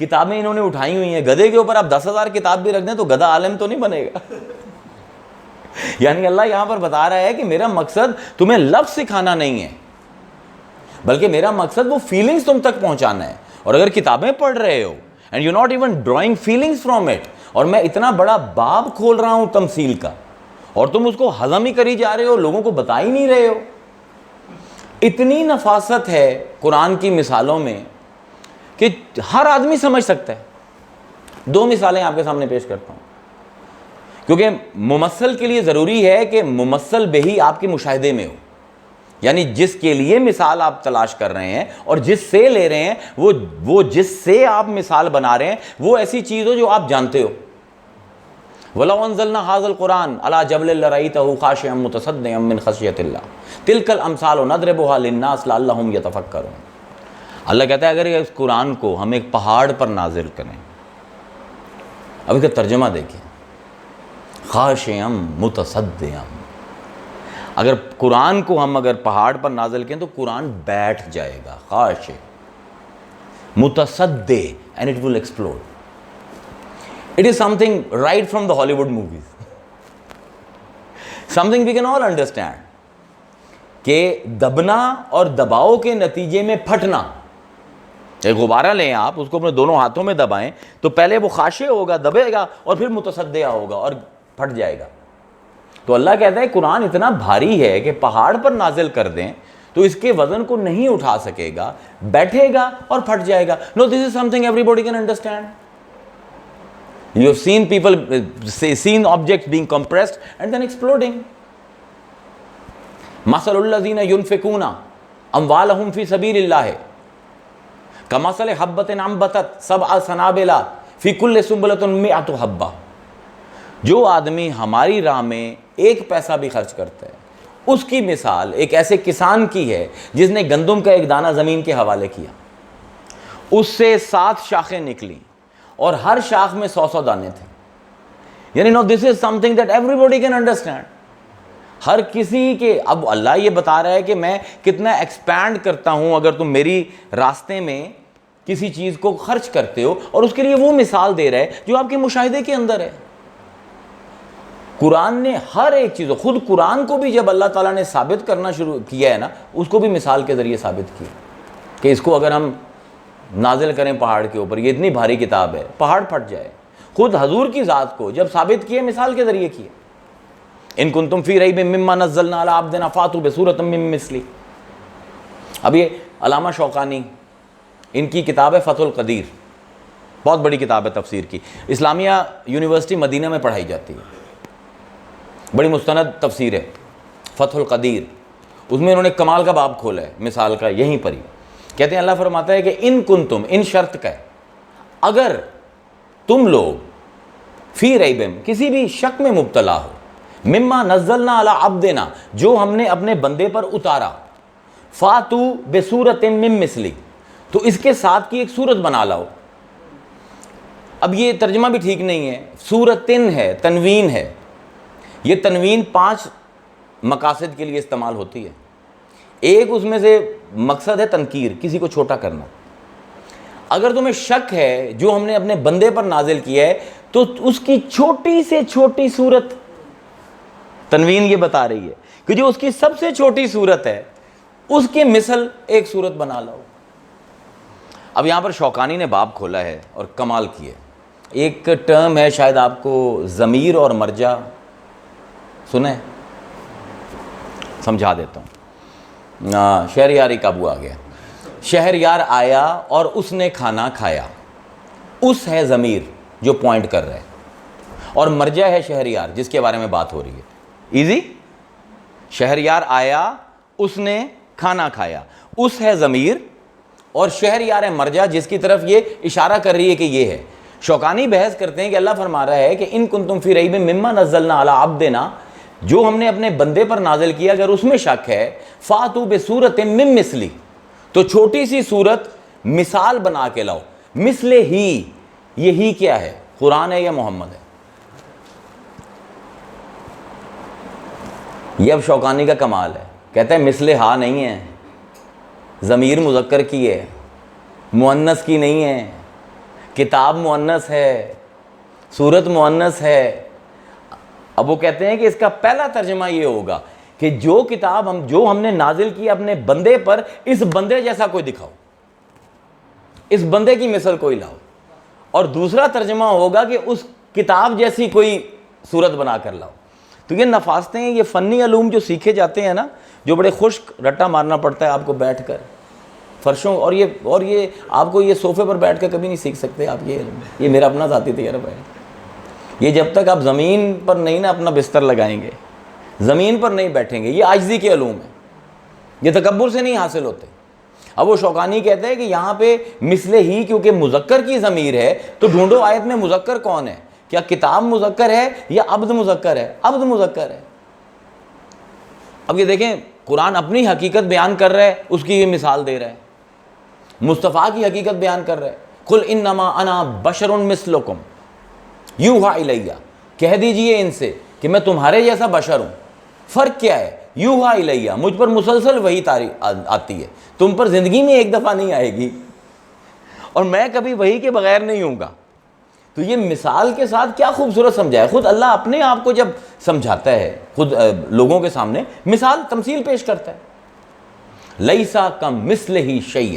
کتابیں انہوں نے اٹھائی ہوئی ہیں، گدھے کے اوپر آپ 10,000 کتاب بھی رکھ دیں تو گدھا عالم تو نہیں بنے گا۔ یعنی اللہ یہاں پر بتا رہا ہے کہ میرا مقصد تمہیں لفظ سکھانا نہیں ہے، بلکہ میرا مقصد وہ فیلنگز تم تک پہنچانا ہے۔ اور اگر کتابیں پڑھ رہے ہو and you not even drawing feelings from it, اور میں اتنا بڑا باب کھول رہا ہوں تمثیل کا، اور تم اس کو ہضم ہی کری جا رہے ہو، لوگوں کو بتا ہی نہیں رہے ہو۔ اتنی نفاست ہے قرآن کی مثالوں میں کہ ہر آدمی سمجھ سکتا ہے۔ 2 مثالیں آپ کے سامنے پیش کرتا ہوں، کیونکہ ممثل کے لیے ضروری ہے کہ ممثل بہی آپ کے مشاہدے میں ہو، یعنی جس کے لیے مثال آپ تلاش کر رہے ہیں اور جس سے لے رہے ہیں، وہ جس سے آپ مثال بنا رہے ہیں وہ ایسی چیز ہو جو آپ جانتے ہو۔ وَلَوْ أَنزَلْنَا هَذَا الْقُرْآنَ عَلَى جَبَلٍ لَرَأَيْتَهُ خَاشِعًا مُتَصَدِّعًا مِنْ خَشْيَةِ اللَّهِ تِلْكَ الْأَمْثَالُ نَضْرِبُهَا لِلنَّاسِ لَعَلَّهُمْ يَتَفَكَّرُونَ۔ اللہ کہتا ہے اگر اس قرآن کو ہم ایک پہاڑ پر نازل کریں، اب اس کا ترجمہ دیکھیں، خاشعًا متصدعًا، اگر قرآن کو ہم پہاڑ پر نازل کریں تو قرآن بیٹھ جائے گا، خاشع، متصدع، and it will explode. It is something right from the Hollywood movies. Something we can all understand. کہ دبنا اور دباؤ کے نتیجے میں پھٹنا، ایک غبارہ لیں آپ، اس کو اپنے دونوں ہاتھوں میں دبائیں تو پہلے وہ خاشع ہوگا، دبے گا، اور پھر متصدع ہوگا اور پھٹ جائے گا۔ تو اللہ کہتا ہے قرآن اتنا بھاری ہے کہ پہاڑ پر نازل کر دیں تو اس کے وزن کو نہیں اٹھا سکے گا، بیٹھے گا اور پھٹ جائے گا۔ No, this is something everybody can understand. You have seen people, seen objects being compressed and then exploding. مثل الذین ينفقون اموالهم في سبيل الله كمثل حبة انبتت 7 سنابل في كل سنبلة 100 حبة۔ جو آدمی ہماری راہ میں 1 پیسہ بھی خرچ کرتا ہے، اس کی مثال ایک ایسے کسان کی ہے جس نے گندم کا ایک دانہ زمین کے حوالے کیا، اس سے 7 شاخیں نکلیں اور ہر شاخ میں 100 دانے تھے۔ یعنی no, this is something that everybody can understand. ہر کسی کے، اب اللہ یہ بتا رہا ہے کہ میں کتنا ایکسپینڈ کرتا ہوں اگر تم میری راستے میں کسی چیز کو خرچ کرتے ہو، اور اس کے لیے وہ مثال دے رہا ہے جو آپ کے مشاہدے کے اندر ہے۔ قرآن نے ہر ایک چیز، خود قرآن کو بھی جب اللہ تعالیٰ نے ثابت کرنا شروع کیا ہے نا، اس کو بھی مثال کے ذریعے ثابت کیا کہ اس کو اگر ہم نازل کریں پہاڑ کے اوپر، یہ اتنی بھاری کتاب ہے، پہاڑ پھٹ جائے۔ خود حضور کی ذات کو جب ثابت کیے مثال کے ذریعے کیے، ان کنتم فی ریب مما نزلنا علی عبدنا فاتوا بسورۃ من مثلہ۔ اب یہ علامہ شوقانی، ان کی کتاب ہے فتح القدیر، بہت بڑی کتاب ہے تفسیر کی، اسلامیہ یونیورسٹی مدینہ میں پڑھائی جاتی ہے، بڑی مستند تفسیر ہے فتح القدیر۔ اس میں انہوں نے کمال کا باب کھولا ہے مثال کا، یہیں پر ہی کہتے ہیں اللہ فرماتا ہے کہ ان کنتم، ان شرط کا ہے، اگر تم لوگ فی ریبم، کسی بھی شک میں مبتلا ہو، مما نزلنا علی عبدنا، جو ہم نے اپنے بندے پر اتارا، فاتوا بسورۃ من مثلہ، تو اس کے ساتھ کی ایک سورت بنا لاؤ۔ اب یہ ترجمہ بھی ٹھیک نہیں ہے، سورتن ہے، تنوین ہے، یہ تنوین 5 مقاصد کے لیے استعمال ہوتی ہے۔ ایک اس میں سے مقصد ہے تنکیر، کسی کو چھوٹا کرنا۔ اگر تمہیں شک ہے جو ہم نے اپنے بندے پر نازل کیا ہے، تو اس کی چھوٹی سے چھوٹی صورت، تنوین یہ بتا رہی ہے کہ جو اس کی سب سے چھوٹی صورت ہے اس کے مثل ایک صورت بنا لاؤ۔ اب یہاں پر شوقانی نے باب کھولا ہے اور کمال کیا ہے۔ ایک ٹرم ہے، شاید آپ کو ضمیر اور مرجع سنیں، سمجھا دیتا ہوں۔ شہریاری قابو آ گیا۔ شہریار آیا اور اس نے کھانا کھایا، اس ہے ضمیر جو پوائنٹ کر رہا ہے، اور مرجع ہے شہریار جس کے بارے میں بات ہو رہی ہے۔ ایزی، شہریار آیا، اس نے کھانا کھایا، اس ہے ضمیر، اور شہریار ہے مرجع جس کی طرف یہ اشارہ کر رہی ہے کہ یہ ہے۔ شوقانی بحث کرتے ہیں کہ اللہ فرما رہا ہے کہ ان کنتم فی ریب مما نزلنا علی عبدنا، جو ہم نے اپنے بندے پر نازل کیا، اگر اس میں شک ہے، فاتوا بسورۃ من مثلہ، تو چھوٹی سی صورت مثال بنا کے لاؤ۔ مثل ہی، یہی کیا ہے؟ قرآن ہے یا محمد ہے؟ یہ اب شوقانی کا کمال ہے، کہتا ہے مثل ہا نہیں ہے، ضمیر مذکر کی ہے، مؤنث کی نہیں ہے، کتاب مؤنث ہے، سورت مؤنث ہے۔ اب وہ کہتے ہیں کہ اس کا پہلا ترجمہ یہ ہوگا کہ جو کتاب جو ہم نے نازل کی اپنے بندے پر، اس بندے جیسا کوئی دکھاؤ، اس بندے کی مثل کوئی لاؤ۔ اور دوسرا ترجمہ ہوگا کہ اس کتاب جیسی کوئی صورت بنا کر لاؤ۔ تو یہ نفاستیں، یہ فنی علوم جو سیکھے جاتے ہیں نا، جو بڑے خشک رٹا مارنا پڑتا ہے آپ کو بیٹھ کر فرشوں، اور یہ آپ کو یہ صوفے پر بیٹھ کر کبھی نہیں سیکھ سکتے آپ یہ میرا اپنا ذاتی تجربہ ہے۔ یہ جب تک آپ زمین پر نہیں نا اپنا بستر لگائیں گے، زمین پر نہیں بیٹھیں گے، یہ عاجزی کے علوم ہیں، یہ تکبر سے نہیں حاصل ہوتے۔ اب وہ شوقانی کہتے ہیں کہ یہاں پہ مثل ہی کیونکہ مذکر کی ضمیر ہے، تو ڈھونڈو آیت میں مذکر کون ہے؟ کیا کتاب مذکر ہے یا عبد مذکر ہے؟ عبد مذکر ہے۔ اب یہ دیکھیں، قرآن اپنی حقیقت بیان کر رہا ہے، اس کی یہ مثال دے رہا ہے، مصطفیٰ کی حقیقت بیان کر رہا ہے۔ قل انما انا بشر مثلکم یوحی الیہ، کہہ دیجئے ان سے کہ میں تمہارے جیسا بشر ہوں۔ فرق کیا ہے؟ یوحی الیہ، مجھ پر مسلسل وحی آتی ہے، تم پر زندگی میں ایک دفعہ نہیں آئے گی، اور میں کبھی وحی کے بغیر نہیں ہوں گا۔ تو یہ مثال کے ساتھ کیا خوبصورت سمجھا ہے۔ خود اللہ اپنے آپ کو جب سمجھاتا ہے، خود لوگوں کے سامنے مثال تمثیل پیش کرتا ہے۔ لیسا کمثلہ شیء،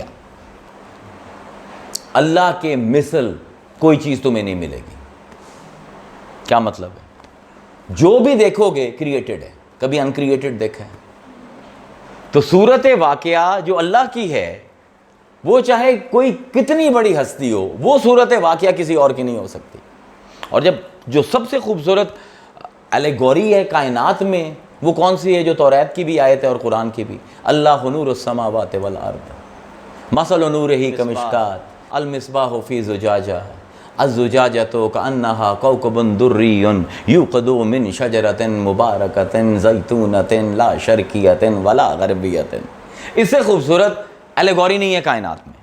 اللہ کے مثل کوئی چیز تمہیں نہیں ملے گی۔ کیا مطلب ہے؟ جو بھی دیکھو گے کریٹڈ ہے، کبھی انکریٹڈ دیکھا ہے؟ تو صورت واقعہ جو اللہ کی ہے، وہ چاہے کوئی کتنی بڑی ہستی ہو، وہ صورت واقعہ کسی اور کی نہیں ہو سکتی۔ اور جب جو سب سے خوبصورت الیگوری ہے کائنات میں، وہ کون سی ہے؟ جو توریت کی بھی آیت ہے اور قرآن کی بھی، اللہ نور السماوات والارض مثل نورہ کمشکات المصباح فی زجاجہ الزجاجۃ کأنہا کوکب دری یوقد من شجرۃ مبارکۃ زیتونۃ لا شرقیۃ ولا غربیۃ۔ اس سے خوبصورت الیگوری نہیں ہے کائنات میں۔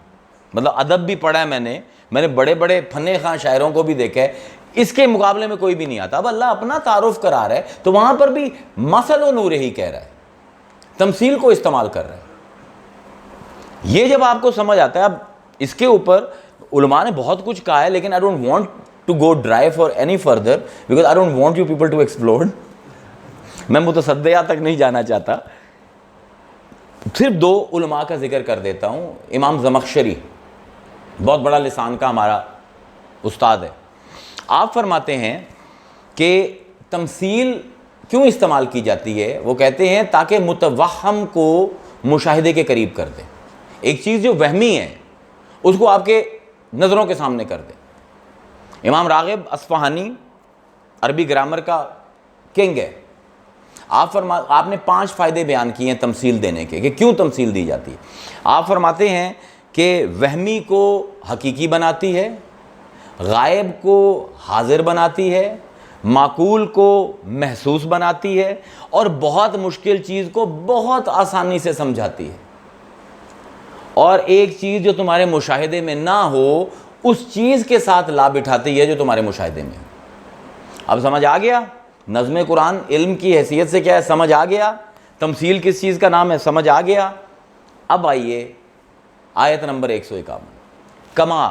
مطلب ادب بھی پڑھا ہے میں نے بڑے بڑے فن خواں شاعروں کو بھی دیکھا ہے، اس کے مقابلے میں کوئی بھی نہیں آتا۔ اب اللہ اپنا تعارف کرا رہا ہے تو وہاں پر بھی مثل و نور ہی کہہ رہا ہے، تمثیل کو استعمال کر رہا ہے۔ یہ جب آپ کو سمجھ آتا ہے، اب اس کے اوپر علماء نے بہت کچھ کہا ہے، لیکن I don't want to go dry for any further because I don't want you people to explode۔ میں متصدیہ تک نہیں جانا چاہتا، صرف 2 علماء کا ذکر کر دیتا ہوں۔ امام زمخشری بہت بڑا لسان کا ہمارا استاد ہے. آپ فرماتے ہیں کہ تمثیل کیوں استعمال کی جاتی ہے؟ وہ کہتے ہیں تاکہ متوہم کو مشاہدے کے قریب کر دیں. ایک چیز جو وہمی ہے اس کو آپ کے نظروں کے سامنے کر دیں. امام راغب اصفہانی عربی گرامر کا کنگ ہے. آپ نے 5 فائدے بیان کیے ہیں تمثیل دینے کے کہ کیوں تمثیل دی جاتی ہے. آپ فرماتے ہیں کہ وہمی کو حقیقی بناتی ہے، غائب کو حاضر بناتی ہے، معقول کو محسوس بناتی ہے، اور بہت مشکل چیز کو بہت آسانی سے سمجھاتی ہے. اور ایک چیز جو تمہارے مشاہدے میں نہ ہو اس چیز کے ساتھ لا بٹھاتی ہے جو تمہارے مشاہدے میں ہے. اب سمجھ آ گیا نظم قرآن علم کی حیثیت سے کیا ہے؟ سمجھ آ گیا. تمثیل کس چیز کا نام ہے؟ سمجھ آ گیا. اب آئیے آیت نمبر 151. کما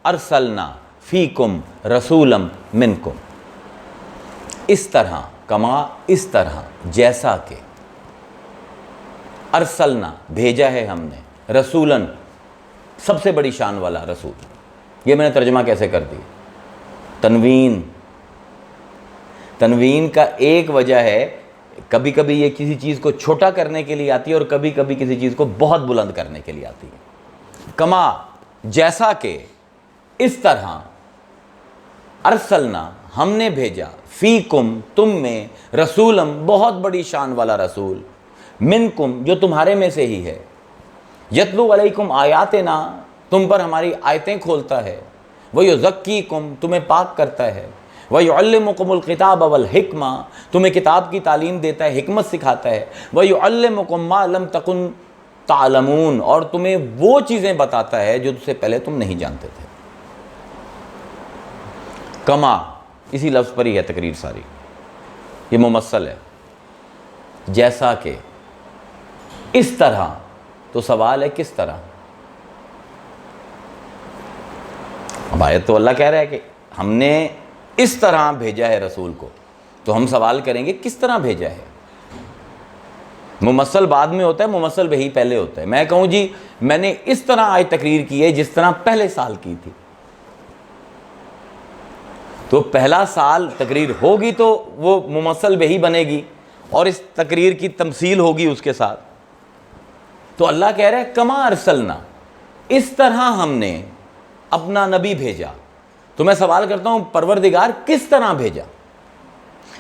ارسلنا فیکم رسولا منکم. اس طرح، کما اس طرح، جیسا کہ، ارسلنا بھیجا ہے ہم نے، رسولا سب سے بڑی شان والا رسول. یہ میں نے ترجمہ کیسے کر دی؟ تنوین کا ایک وجہ ہے کبھی کبھی یہ کسی چیز کو چھوٹا کرنے کے لیے آتی ہے اور کبھی کبھی کسی چیز کو بہت بلند کرنے کے لیے آتی ہے. کما جیسا کہ، اس طرح، ارسلنا ہم نے بھیجا، فیکم تم میں، رسولم بہت بڑی شان والا رسول، منکم جو تمہارے میں سے ہی ہے، یتلو علیکم آیاتنا تم پر ہماری آیتیں کھولتا ہے، ویزکیکم تمہیں پاک کرتا ہے، وَيُعَلِّمُكُمُ الْكِتَابَ وَالْحِكْمَةَ تمہیں کتاب کی تعلیم دیتا ہے، حکمت سکھاتا ہے، وَيُعَلِّمُكُم مَّا لَمْ تَكُن تَعْلَمُونَ اور تمہیں وہ چیزیں بتاتا ہے جو سے پہلے تم نہیں جانتے تھے. کما اسی لفظ پر ہی ہے تقریر ساری، یہ ممثل ہے. جیسا کہ، اس طرح، تو سوال ہے کس طرح؟ اب آیت تو اللہ کہہ رہا ہے کہ ہم نے اس طرح بھیجا ہے رسول کو، تو ہم سوال کریں گے کس طرح بھیجا ہے؟ ممثل بعد میں ہوتا ہے، ممثل وہی پہلے ہوتا ہے. میں کہوں جی میں نے اس طرح آج تقریر کی ہے جس طرح پہلے سال کی تھی، تو پہلا سال تقریر ہوگی تو وہ ممثل وہی بنے گی اور اس تقریر کی تمثیل ہوگی اس کے ساتھ. تو اللہ کہہ رہا ہے کما ارسلنا، اس طرح ہم نے اپنا نبی بھیجا. تو میں سوال کرتا ہوں پروردگار کس طرح بھیجا؟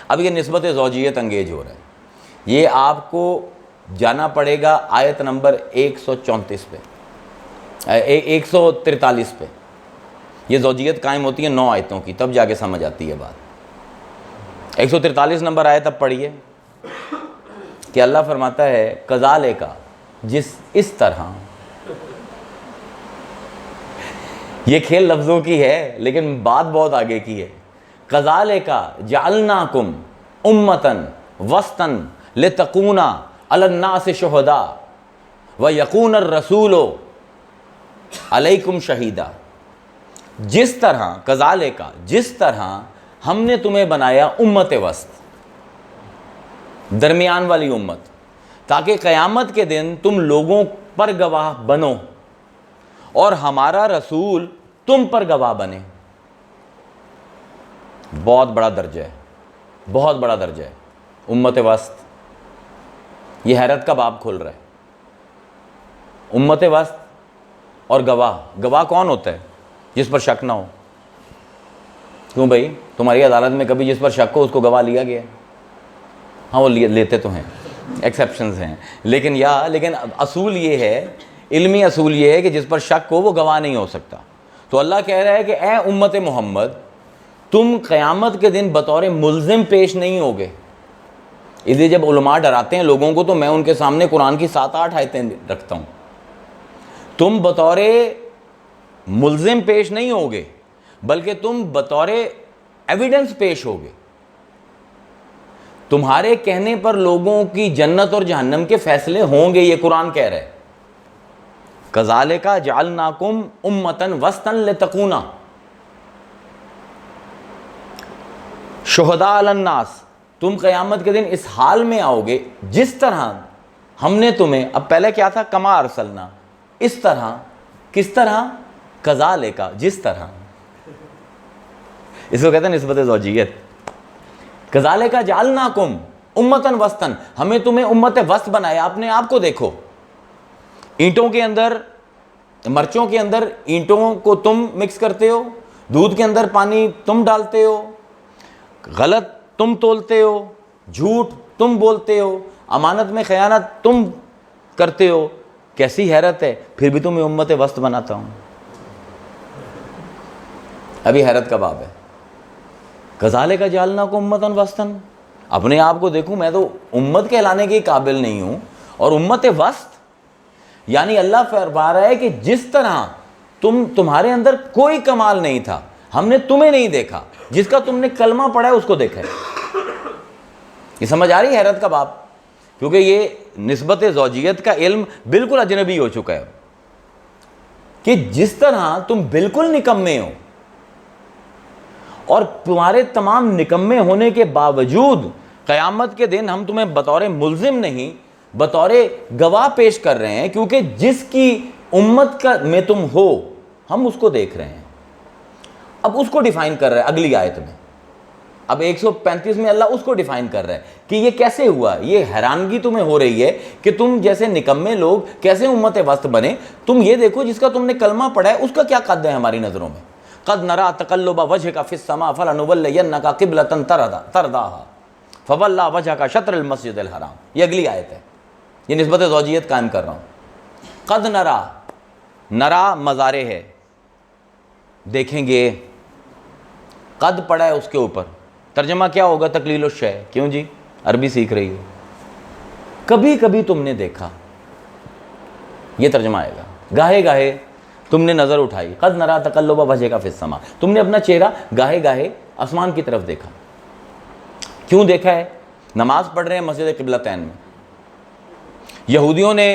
اب یہ نسبت زوجیت انگیج ہو رہا ہے. یہ آپ کو جانا پڑے گا آیت نمبر 134 پہ، 143 پہ. یہ زوجیت قائم ہوتی ہے 9 آیتوں کی، تب جا کے سمجھ آتی ہے بات. 143 نمبر آیت اب پڑھیے کہ اللہ فرماتا ہے کذالک، اس طرح. یہ کھیل لفظوں کی ہے لیکن بات بہت آگے کی ہے. کذالک جعلناکم امۃ وسطا لتکونا علی الناس شہداء ویکون الرسول علیکم شہیدا. جس طرح، کذالک جس طرح ہم نے تمہیں بنایا امت وسط، درمیان والی امت، تاکہ قیامت کے دن تم لوگوں پر گواہ بنو اور ہمارا رسول تم پر گواہ بنے. بہت بڑا درجہ ہے، بہت بڑا درجہ ہے امت وسط. یہ حیرت کا باب کھل رہا ہے. امت وسط اور گواہ. گواہ کون ہوتا ہے؟ جس پر شک نہ ہو. کیوں بھائی تمہاری عدالت میں کبھی جس پر شک ہو اس کو گواہ لیا گیا ہے؟ ہاں وہ لیتے تو ہیں، ایکسیپشنز ہیں، لیکن اصول یہ ہے، علمی اصول یہ ہے کہ جس پر شک ہو وہ گواہ نہیں ہو سکتا. تو اللہ کہہ رہا ہے کہ اے امت محمد تم قیامت کے دن بطور ملزم پیش نہیں ہوگے. اس لیے جب علماء ڈراتے ہیں لوگوں کو تو میں ان کے سامنے قرآن کی 7-8 آیتیں رکھتا ہوں. تم بطور ملزم پیش نہیں ہوگے بلکہ تم بطور ایویڈنس پیش ہوگے. تمہارے کہنے پر لوگوں کی جنت اور جہنم کے فیصلے ہوں گے، یہ قرآن کہہ رہا ہے. کذالک جعلناکم امۃ وسطا لتکونا شہداء علی الناس. تم قیامت کے دن اس حال میں آؤ گے جس طرح ہم نے تمہیں، اب پہلے کیا تھا؟ کما ارسلنا، اس طرح. کس طرح؟ کذالک جس طرح، اس کو کہتے ہیں نسبت زوجیت. کذالک جعلناکم امتاً وسطاً، ہمیں تمہیں امت وسط بنایا. اپنے آپ کو دیکھو، اینٹوں کے اندر، مرچوں کے اندر اینٹوں کو تم مکس کرتے ہو، دودھ کے اندر پانی تم ڈالتے ہو، غلط تم تولتے ہو، جھوٹ تم بولتے ہو، امانت میں خیانت تم کرتے ہو. کیسی حیرت ہے، پھر بھی تمہیں امت وسط بناتا ہوں. ابھی حیرت کا باب ہے. کذالک جعلناکم امتاً وسطاً، اپنے آپ کو دیکھوں، میں تو امت کہلانے کے قابل نہیں ہوں، اور امت وسط یعنی اللہ فرما رہا ہے کہ جس طرح تمہارے اندر کوئی کمال نہیں تھا، ہم نے تمہیں نہیں دیکھا، جس کا تم نے کلمہ پڑھا ہے اس کو دیکھا ہے. یہ سمجھ آ رہی ہے حیرت کا باب؟ کیونکہ یہ نسبت زوجیت کا علم بالکل اجنبی ہو چکا ہے کہ جس طرح تم بالکل نکمے ہو، اور تمہارے تمام نکمے ہونے کے باوجود قیامت کے دن ہم تمہیں بطور ملزم نہیں، بطور گواہ پیش کر رہے ہیں، کیونکہ جس کی امت کا میں تم ہو ہم اس کو دیکھ رہے ہیں. اب اس کو ڈیفائن کر رہا ہے اگلی آیت میں. اب 135 میں اللہ اس کو ڈیفائن کر رہا ہے کہ یہ کیسے ہوا. یہ حیرانگی تمہیں ہو رہی ہے کہ تم جیسے نکمے لوگ کیسے امت وسط بنے. تم یہ دیکھو جس کا تم نے کلمہ پڑھا ہے اس کا کیا قد ہے ہماری نظروں میں. قد نرى تقلب وجهك في السماء فلنولينك قبلة ترضاها فول وجهك شطر المسجد الحرام. یہ اگلی آیت ہے، یہ نسبت زوجیت قائم کر رہا ہوں. قد نرى، نرا مضارع ہے، دیکھیں گے. قد پڑا ہے اس کے اوپر، ترجمہ کیا ہوگا؟ تقلیل الشیء. کیوں جی؟ عربی سیکھ رہی ہو. کبھی کبھی تم نے دیکھا، یہ ترجمہ آئے گا. گاہے گاہے تم نے نظر اٹھائی. قد نرى تقلب وجهك في السماء، تم نے اپنا چہرہ گاہے گاہے آسمان کی طرف دیکھا. کیوں دیکھا ہے؟ نماز پڑھ رہے ہیں مسجد قبلتین میں. یہودیوں نے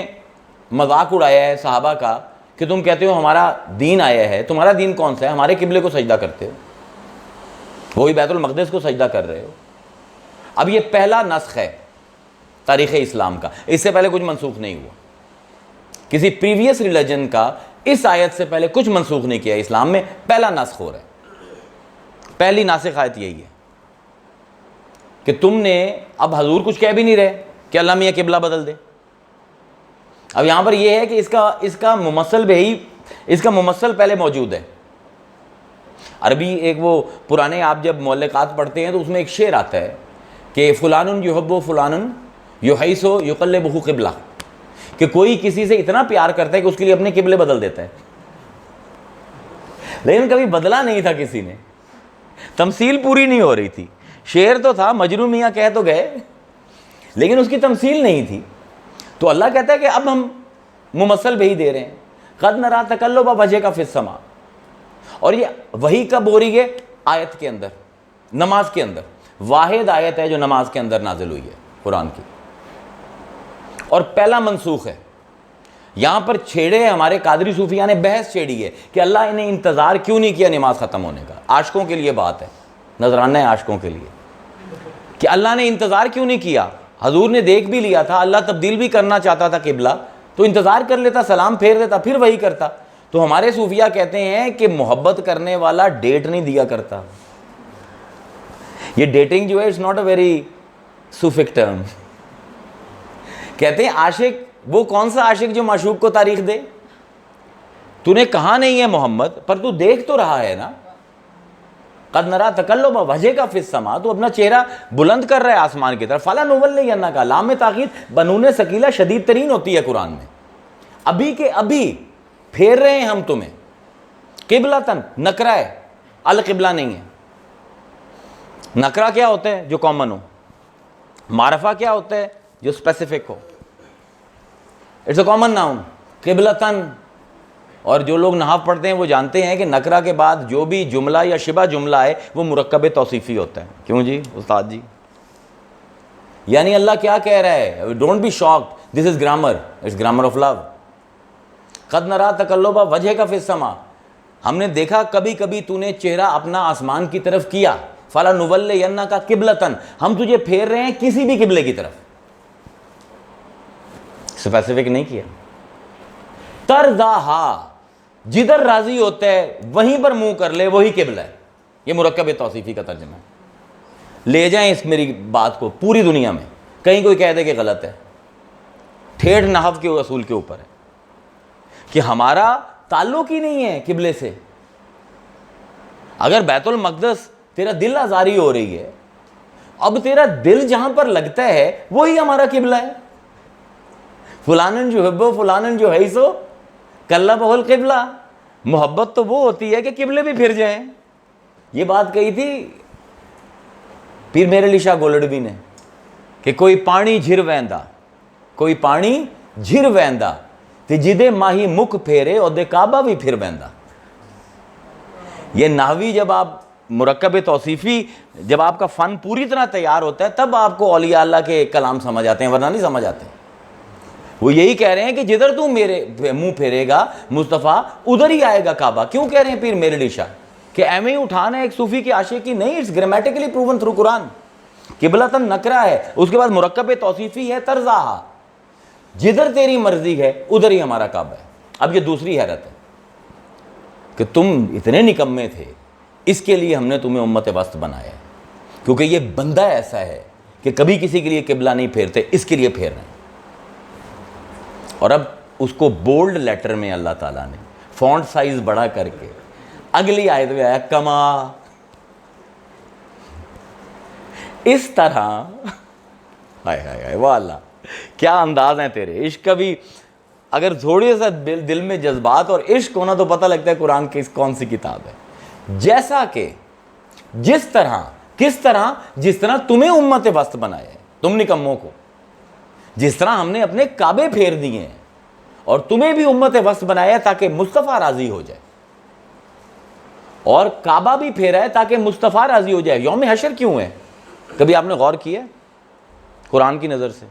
مذاق اڑایا ہے صحابہ کا کہ تم کہتے ہو ہمارا دین آیا ہے، تمہارا دین کون سا ہے؟ ہمارے قبلے کو سجدہ کرتے ہو، وہی بیت المقدس کو سجدہ کر رہے ہو. اب یہ پہلا نسخ ہے تاریخ اسلام کا، اس سے پہلے کچھ منسوخ نہیں ہوا. کسی پریویس ریلیجن کا اس آیت سے پہلے کچھ منسوخ نہیں کیا. اسلام میں پہلا نسخ ہو رہا ہے. پہلی ناسخ آیت یہی ہے کہ تم نے، اب حضور کچھ کہہ بھی نہیں رہے کہ اللہ میاں قبلہ بدل دے. اب یہاں پر یہ ہے کہ اس کا ممثل بھی، اس کا ممثل پہلے موجود ہے. عربی ایک وہ پرانے، آپ جب معلقات پڑھتے ہیں تو اس میں ایک شعر آتا ہے کہ فلان یحب فلان یحیث یقلبہ قبلہ، کہ کوئی کسی سے اتنا پیار کرتا ہے کہ اس کے لیے اپنے قبلے بدل دیتا ہے. لیکن کبھی بدلا نہیں تھا کسی نے، تمثیل پوری نہیں ہو رہی تھی. شعر تو تھا، مجنوں میاں کہہ تو گئے، لیکن اس کی تمثیل نہیں تھی. تو اللہ کہتا ہے کہ اب ہم ممثل بھی دے رہے ہیں. قد نرى تقلب وجهك في السماء. اور یہ وہی کب ہو رہی ہے؟ آیت کے اندر، نماز کے اندر. واحد آیت ہے جو نماز کے اندر نازل ہوئی ہے قرآن کی، اور پہلا منسوخ ہے. یہاں پر چھیڑے ہمارے قادری صوفیہ نے بحث چھیڑی ہے کہ اللہ انہیں انتظار کیوں نہیں کیا نماز ختم ہونے کا. عاشقوں کے لیے بات ہے، نذرانہ ہے عاشقوں کے لیے، کہ اللہ نے انتظار کیوں نہیں کیا. حضور نے دیکھ بھی لیا تھا، اللہ تبدیل بھی کرنا چاہتا تھا قبلہ، تو انتظار کر لیتا، سلام پھیر دیتا، پھر وہی کرتا. تو ہمارے صوفیہ کہتے ہیں کہ محبت کرنے والا ڈیٹ نہیں دیا کرتا. یہ ڈیٹنگ جو ہے it's not a very Sufic term. کہتے ہیں عاشق وہ کون سا عاشق جو معشوق کو تاریخ دے؟ تو نے کہا نہیں ہے محمد، پر تو دیکھ تو رہا ہے نا. قد نرى تقلب وجهك في السماء، تو اپنا چہرہ بلند کر رہا ہے آسمان کی طرف. فلنولینک، لام تاکید بنون ثقیلہ شدید ترین ہوتی ہے قرآن میں. ابھی کے ابھی پھیر رہے ہیں ہم تمہیں. قبلتن نکرہ ہے، القبلہ نہیں ہے. نکرہ کیا ہوتا ہے؟ جو کامن ہو. معرفہ کیا ہوتا ہے؟ جو اسپیسیفک ہو. It's a common noun. قبلتن، اور جو لوگ نحو پڑھتے ہیں وہ جانتے ہیں کہ نکرہ کے بعد جو بھی جملہ یا شبہ جملہ ہے وہ مرکب توصیفی ہوتا ہے. کیوں جی استاد جی؟ یعنی اللہ کیا کہہ رہا ہے؟ Don't be shocked, this is grammar, it's grammar of love. قد نرى تقلب وجهك في السماء، ہم نے دیکھا کبھی کبھی تو نے چہرہ اپنا آسمان کی طرف کیا. فلنولینک قبلۃ، ہم تجھے پھیر رہے ہیں کسی بھی قبلے کی طرف. اسپیسیفک نہیں کیا. ترضاہا، جدھر راضی ہوتا ہے وہیں پر منہ کر لے وہی قبلہ ہے. یہ مرکب توصیفی کا ترجمہ ہے. لے جائیں اس میری بات کو پوری دنیا میں, کہیں کوئی کہہ دے کہ غلط ہے, ٹھیٹھ نحو کے اصول کے اوپر ہے کہ ہمارا تعلق ہی نہیں ہے قبلے سے. اگر بیت المقدس تیرا دل آزاری ہو رہی ہے, اب تیرا دل جہاں پر لگتا ہے وہی ہمارا قبلہ ہے. فلانن جو حب فلانن جو ہے سو کلہ بہل قبلہ. محبت تو وہ ہوتی ہے کہ قبلے بھی پھر جائیں. یہ بات کہی تھی پیر میرے علی شاہ گولڑوی نے کہ کوئی پانی جھر ویندا, کوئی پانی جھر ویندا تے جدے ماہی مکھ پھیرے اور دے کعبہ بھی پھر ویندا. یہ نحوی جب آپ مرکب توصیفی جب آپ کا فن پوری طرح تیار ہوتا ہے تب آپ کو اولیاء اللہ کے کلام سمجھ آتے ہیں, ورنہ نہیں سمجھ آتے. وہ یہی کہہ رہے ہیں کہ جدھر تو میرے منہ پھیرے گا مصطفیٰ ادھر ہی آئے گا کعبہ. کیوں کہہ رہے ہیں پیر میرے علی شاہ کہ ایویں ہی اٹھانا ہے ایک صوفی کے عاشق کی نہیں, اٹس گرامیٹیکلی پروون تھرو قرآن. قبلۃً نکرہ ہے, اس کے بعد مرکب توصیفی ہے ترضاہا, جدھر تیری مرضی ہے ادھر ہی ہمارا کعبہ ہے. اب یہ دوسری حیرت ہے کہ تم اتنے نکمے تھے, اس کے لیے ہم نے تمہیں امت وسط بنایا ہے کیونکہ یہ بندہ ایسا ہے کہ کبھی کسی کے لیے قبلہ نہیں پھیرتے, اس کے لیے پھیر رہے ہیں. اور اب اس کو بولڈ لیٹر میں اللہ تعالیٰ نے فونٹ سائز بڑا کر کے اگلی آیت میں آیا کما. اس طرح ہائے ہائے ہائے واہ اللہ کیا انداز ہیں تیرے. عشق کا بھی اگر تھوڑی سا دل میں جذبات اور عشق ہونا تو پتہ لگتا ہے قرآن کی کون سی کتاب ہے. جیسا کہ جس طرح کس طرح جس طرح تمہیں امت وسط بنایا ہے تم نکموں کو, جس طرح ہم نے اپنے کعبے پھیر دیے ہیں اور تمہیں بھی امت وسط بنایا ہے تاکہ مصطفیٰ راضی ہو جائے, اور کعبہ بھی پھیرا ہے تاکہ مصطفیٰ راضی ہو جائے. یوم حشر کیوں ہے کبھی آپ نے غور کیا قرآن کی نظر سے؟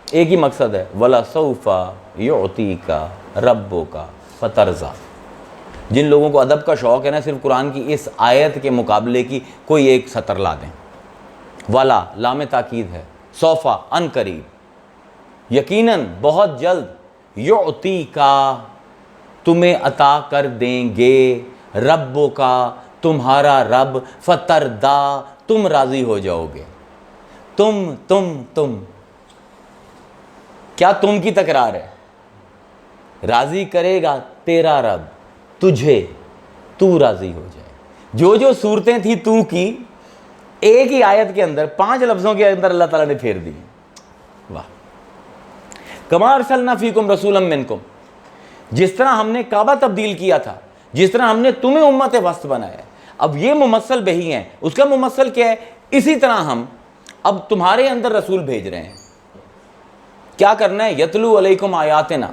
ایک ہی مقصد ہے وَلَسَوْفَ يُعْطِيكَ رَبُّكَ فَتَرْضَىٰ. جن لوگوں کو ادب کا شوق ہے نا صرف قرآن کی اس آیت کے مقابلے کی کوئی ایک سطر لا دیں. والا لام تاکید ہے, سوفا ان قریب, یقیناً بہت جلد, یعطیکا تمہیں عطا کر دیں گے, ربو کا تمہارا رب, فتردا تم راضی ہو جاؤ گے. تم کیا تم کی تکرار ہے؟ راضی کرے گا تیرا رب تجھے, تو راضی ہو جائے. جو صورتیں تھی تو کی ایک ہی آیت کے اندر 5 لفظوں کے اندر اللہ تعالیٰ نے پھیر دی. واہ. کما ارسلنا فیکم رسولا منکم, جس طرح ہم نے کعبہ تبدیل کیا تھا, جس طرح ہم نے تمہیں امت وسط بنایا. اب یہ ممثل بہی ہیں, اس کا ممثل کیا ہے؟ اسی طرح ہم اب تمہارے اندر رسول بھیج رہے ہیں. کیا کرنا ہے؟ یتلو علیکم آیاتنا,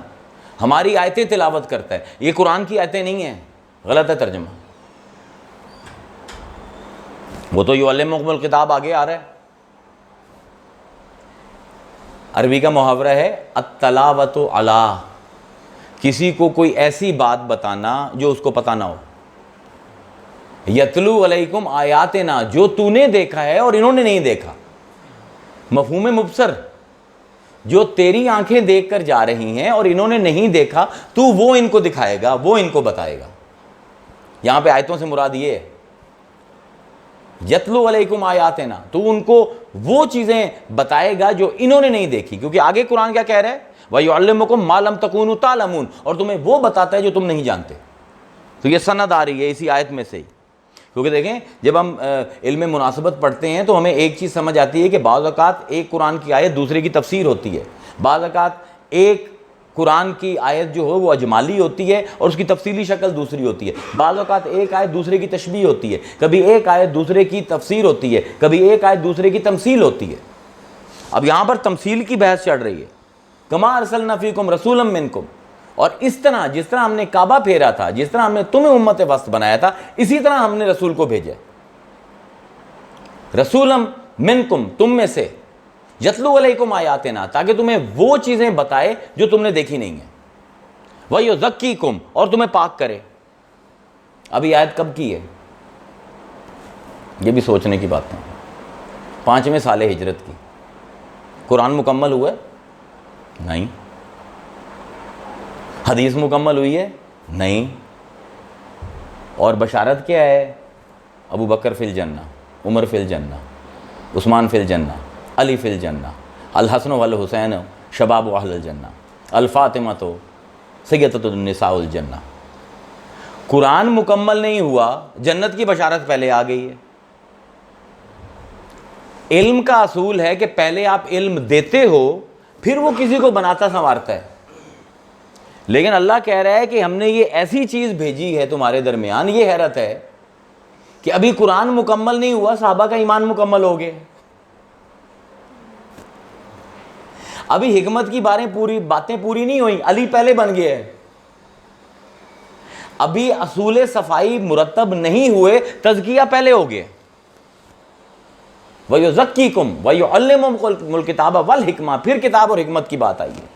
ہماری آیتیں تلاوت کرتا ہے. یہ قرآن کی آیتیں نہیں ہیں, غلط ہے ترجمہ. وہ تو یعلمکم الکتاب آگے آ رہا ہے. عربی کا محاورہ ہے التلاوت علی, کسی کو کوئی ایسی بات بتانا جو اس کو پتہ نہ ہو. یتلو علیکم آیاتنا, جو تو نے دیکھا ہے اور انہوں نے نہیں دیکھا. مفہوم مبصر, جو تیری آنکھیں دیکھ کر جا رہی ہیں اور انہوں نے نہیں دیکھا, تو وہ ان کو دکھائے گا, وہ ان کو بتائے گا. یہاں پہ آیتوں سے مراد یہ ہے یتلو علیکم آیاتنا, تو ان کو وہ چیزیں بتائے گا جو انہوں نے نہیں دیکھی. کیونکہ آگے قرآن کیا کہہ رہا ہے؟ وَيُعَلِّمُكُم مَا لَمْ تَكُونُوا تَعْلَمُونَ, اور تمہیں وہ بتاتا ہے جو تم نہیں جانتے. تو یہ سند آ رہی ہے اسی آیت میں سے ہی. کیونکہ دیکھیں جب ہم علم مناسبت پڑھتے ہیں تو ہمیں ایک چیز سمجھ آتی ہے کہ بعض اوقات ایک قرآن کی آیت دوسرے کی تفسیر ہوتی ہے, بعض اوقات ایک قرآن کی آیت جو ہو وہ اجمالی ہوتی ہے اور اس کی تفصیلی شکل دوسری ہوتی ہے, بعض اوقات ایک آیت دوسرے کی تشبیہ ہوتی ہے, کبھی ایک آیت دوسرے کی تفسیر ہوتی ہے, کبھی ایک آیت دوسرے کی تمثیل ہوتی ہے. اب یہاں پر تمثیل کی بحث چڑھ رہی ہے. کما ارسلنا فیکم رسولا منکم, اور اس طرح جس طرح ہم نے کعبہ پھیرا تھا, جس طرح ہم نے تمہیں امت وسط بنایا تھا, اسی طرح ہم نے رسول کو بھیجا. رسولا منکم, تم میں سے, یتلو علیکم آیاتنا, تاکہ تمہیں وہ چیزیں بتائے جو تم نے دیکھی نہیں ہیں. وَيُزَكِّيكُمْ, اور تمہیں پاک کرے. اب یہ آیت کب کی ہے؟ یہ بھی سوچنے کی بات ہے. 5ویں سال ہجرت کی. قرآن مکمل ہوا ہے؟ نہیں. حدیث مکمل ہوئی ہے؟ نہیں. اور بشارت کیا ہے؟ ابو بکر فی الجنہ، عمر فی الجنہ، عثمان فی الجنہ، علی فی الجنہ، الحسن والحسین شباب اہل الجنہ، الفاطمہ تو سیدۃ النساء الجنہ. قرآن مکمل نہیں ہوا، جنت کی بشارت پہلے آ گئی ہے. علم کا اصول ہے کہ پہلے آپ علم دیتے ہو، پھر وہ کسی کو بناتا سنوارتا ہے. لیکن اللہ کہہ رہا ہے کہ ہم نے یہ ایسی چیز بھیجی ہے تمہارے درمیان. یہ حیرت ہے کہ ابھی قرآن مکمل نہیں ہوا، صحابہ کا ایمان مکمل ہو گئے. ابھی حکمت کی باتیں پوری نہیں ہوئیں، علی پہلے بن گئے ہیں. ابھی اصول صفائی مرتب نہیں ہوئے، تزکیہ پہلے ہو گئے. وَيُزَكِّيكُمْ وَيُعَلِّمُكُمُ الْكِتَابَ وَالْحِكْمَةَ، پھر کتاب اور حکمت کی بات آئی ہے.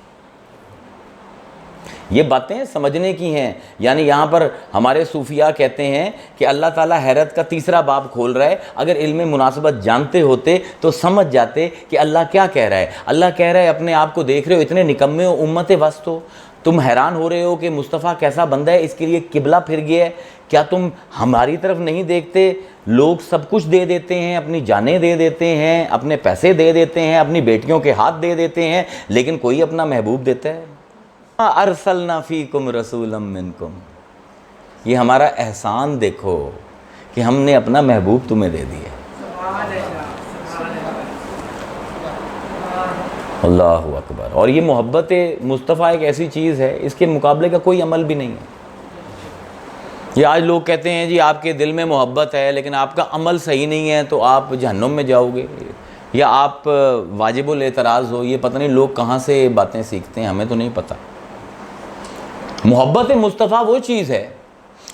یہ باتیں سمجھنے کی ہیں. یعنی یہاں پر ہمارے صوفیاء کہتے ہیں کہ اللہ تعالیٰ حیرت کا تیسرا باب کھول رہا ہے. اگر علم مناسبت جانتے ہوتے تو سمجھ جاتے کہ اللہ کیا کہہ رہا ہے. اللہ کہہ رہا ہے اپنے آپ کو دیکھ رہے ہو، اتنے نکمے ہو، امت وسط ہو، تم حیران ہو رہے ہو کہ مصطفیٰ کیسا بندہ ہے، اس کے لیے قبلہ پھر گیا ہے. کیا تم ہماری طرف نہیں دیکھتے؟ لوگ سب کچھ دے دیتے ہیں، اپنی جانیں دے دیتے ہیں، اپنے پیسے دے دیتے ہیں، اپنی بیٹیوں کے ہاتھ دے دیتے ہیں، لیکن کوئی اپنا محبوب دیتا ہے؟ ارسلنا فیکم رسولا منکم. یہ ہمارا احسان دیکھو کہ ہم نے اپنا محبوب تمہیں دے دیا. اللہ اکبر. اور یہ محبت مصطفیٰ ایک ایسی چیز ہے، اس کے مقابلے کا کوئی عمل بھی نہیں ہے. یہ آج لوگ کہتے ہیں جی آپ کے دل میں محبت ہے لیکن آپ کا عمل صحیح نہیں ہے تو آپ جہنم میں جاؤ گے، یا آپ واجب الاعتراض ہو. یہ پتہ نہیں لوگ کہاں سے باتیں سیکھتے ہیں، ہمیں تو نہیں پتہ. محبت مصطفیٰ وہ چیز ہے.